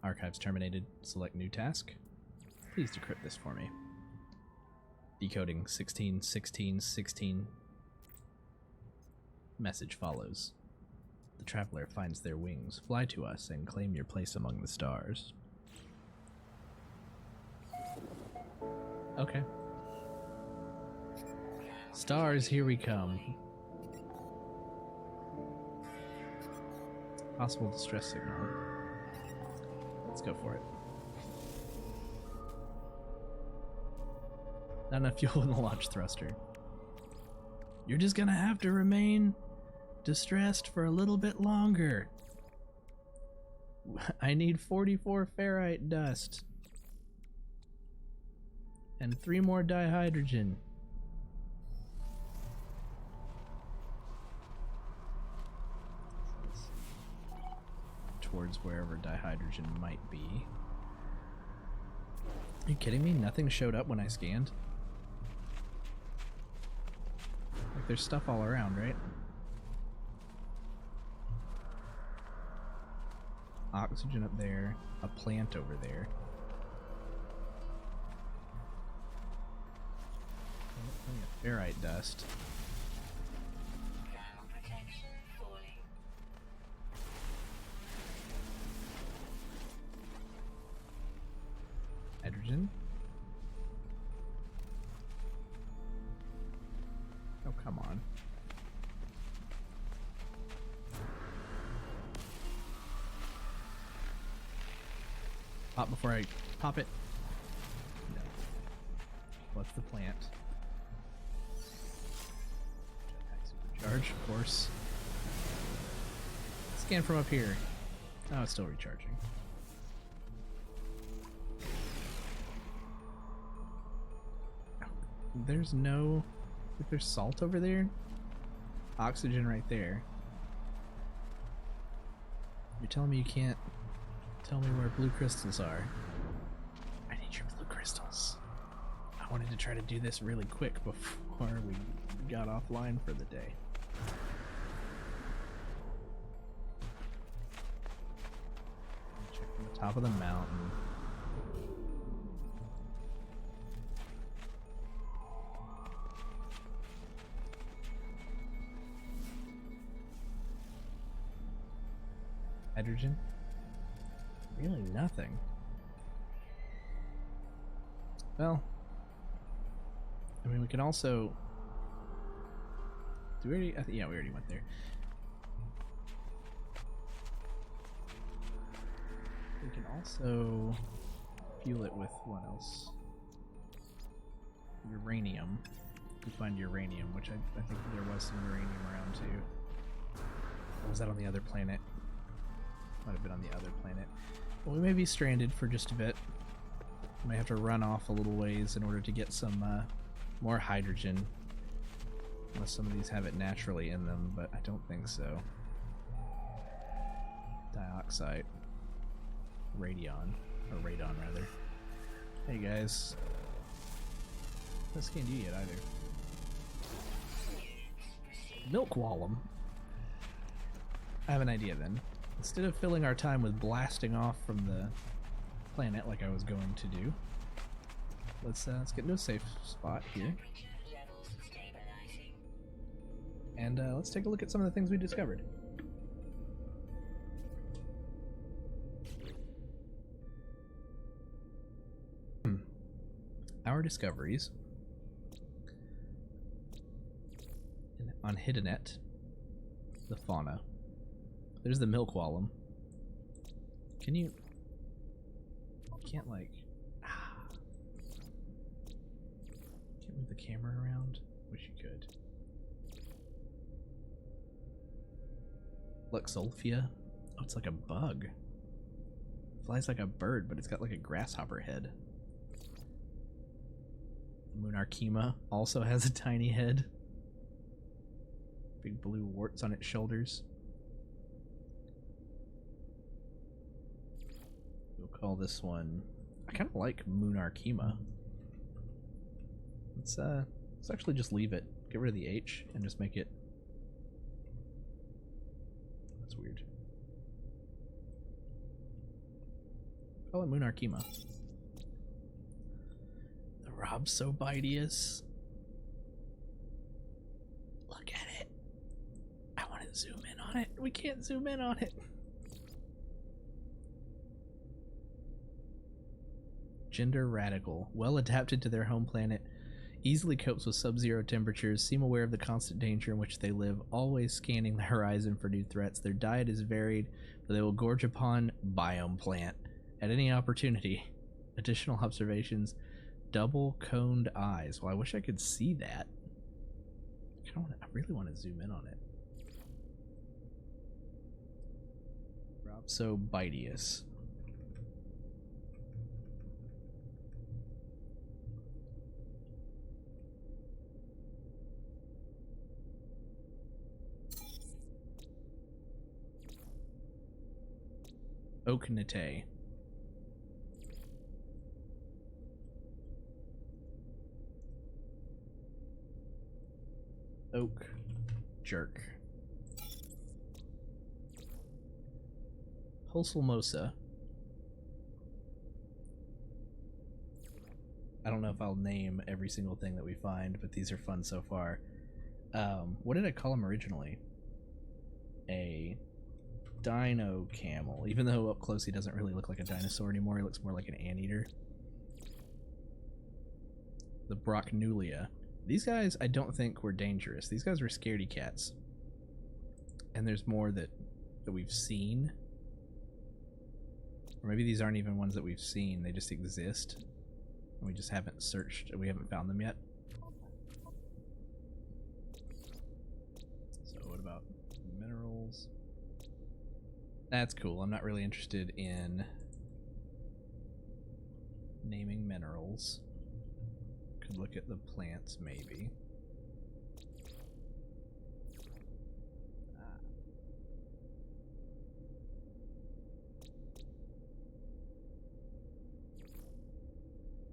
Archives terminated. Select new task. Please decrypt this for me. Decoding 161616. Message follows. The traveler finds their wings. Fly to us and claim your place among the stars. Okay. Stars, here we come. Possible distress signal. Let's go for it. Not enough fuel in the launch thruster. You're just gonna have to remain distressed for a little bit longer. I need 44 ferrite dust. And 3 more dihydrogen. Towards wherever dihydrogen might be. Are you kidding me? Nothing showed up when I scanned? Like, there's stuff all around, right? oxygen up there, a plant over there. Plenty of ferrite dust. Thermal protection falling. Hydrogen. Oh, come on. Pop before I pop it. No. What's the plant? Jetpack supercharge, of course. Scan from up here. Oh, it's still recharging. There's no... Like, there's salt over there? Oxygen right there. You're telling me you can't tell me where blue crystals are? I need your blue crystals. I wanted to try to do this really quick before we got offline for the day. Check from the top of the mountain. Hydrogen? Really nothing. Well, I mean, we can also... Do we already... yeah, we already went there. We can also fuel it with what else? Uranium. We find uranium, which I think there was some uranium around too. Or was that on the other planet? Might have been on the other planet. Well, we may be stranded for just a bit. We may have to run off a little ways in order to get some more hydrogen. Unless some of these have it naturally in them, but I don't think so. Dioxide. Radion. Or radon, rather. Hey guys. This can't do yet either. Milk Wallum. I have an idea then. Instead of filling our time with blasting off from the planet like I was going to do, let's get into a safe spot here. And let's take a look at some of the things we discovered. Our discoveries on Hidenet, the fauna. There's the milk wallum. Can you... can't like... Can't move the camera around? Wish you could. Luxolfia? Oh, it's like a bug. Flies like a bird, but it's got like a grasshopper head. Moonarchema also has a tiny head. Big blue warts on its shoulders. We'll call this one... I kind of like Moonarchema. Let's actually just leave it. Get rid of the H and just make it... That's weird. Call it Moonarchema. The Robsobitius. Look at it. I want to zoom in on it. We can't zoom in on it. Gender radical. Well adapted to their home planet. Easily copes with sub-zero temperatures. Seem aware of the constant danger in which they live. Always scanning the horizon for new threats. Their diet is varied, but they will gorge upon biome plant at any opportunity. Additional observations. Double-coned eyes. Well, I wish I could see that. I really want to zoom in on it. Robsobitius. Oaknate. Oak jerk. Pulselmosa. I don't know if I'll name every single thing that we find, but these are fun so far. What did I call him originally? A dino camel. Even though up close he doesn't really look like a dinosaur anymore, he looks more like an anteater. The Brocknulia. These guys I don't think were dangerous. These guys were scaredy cats. And there's more that we've seen. Or maybe these aren't even ones that we've seen, they just exist. And we just haven't searched, we haven't found them yet. So what about minerals? That's cool. I'm not really interested in naming minerals. Could look at the plants maybe.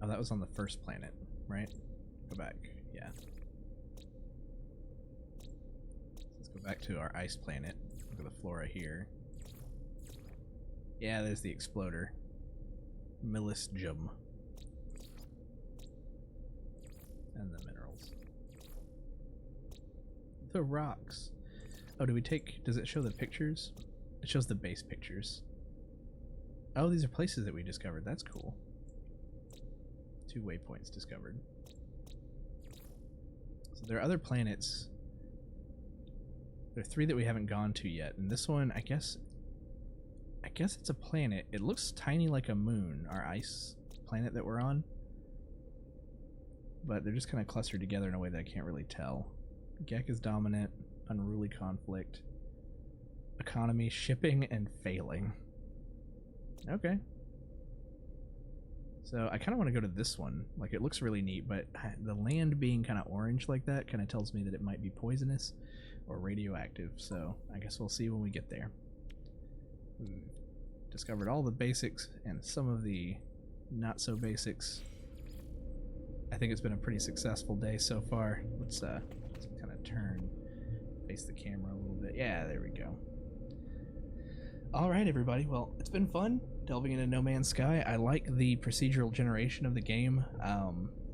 Oh, that was on the first planet, right? Go back, yeah. Let's go back to our ice planet. Look at the flora here. Yeah, there's the exploder. Melisgium. And the minerals. The rocks. Oh, do we take... Does it show the pictures? It shows the base pictures. Oh, these are places that we discovered. That's cool. 2 waypoints discovered. So there are other planets. There are 3 that we haven't gone to yet. And this one, I guess it's a planet. It looks tiny like a moon, our ice planet that we're on. But they're just kind of clustered together in a way that I can't really tell. Gek is dominant, unruly conflict, economy, shipping, and failing. Okay. So I kind of want to go to this one. Like, it looks really neat, but the land being kind of orange like that kind of tells me that it might be poisonous or radioactive. So I guess we'll see when we get there. We've discovered all the basics and some of the not so basics. I think it's been a pretty successful day so far. Let's kind of face the camera a little bit. Yeah, there we go. All right, everybody. Well, it's been fun delving into No Man's Sky. I like the procedural generation of the game.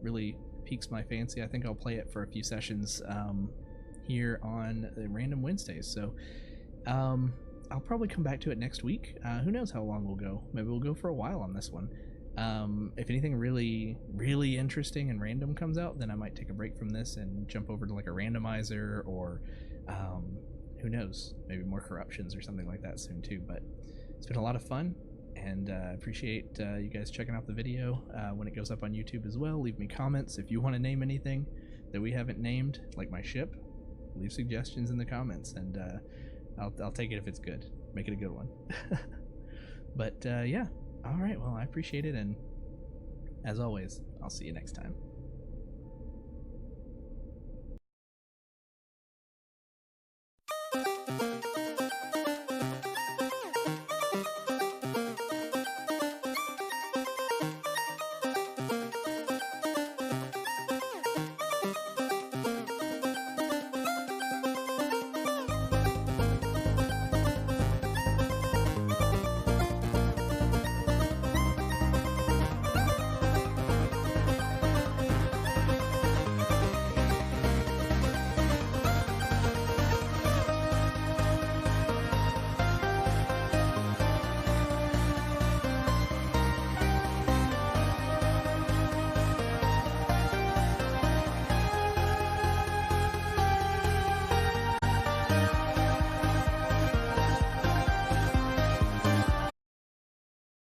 Really piques my fancy. I think I'll play it for a few sessions here on the Random Wednesdays. So I'll probably come back to it next week. Who knows how long we'll go? Maybe we'll go for a while on this one. If anything really, really interesting and random comes out, then I might take a break from this and jump over to like a randomizer or who knows, maybe more corruptions or something like that soon too. But it's been a lot of fun, and I appreciate you guys checking out the video when it goes up on YouTube as well. Leave me comments if you want to name anything that we haven't named, like my ship. Leave suggestions in the comments, and I'll take it if it's good. Make it a good one. But yeah. All right, well, I appreciate it, and as always, I'll see you next time.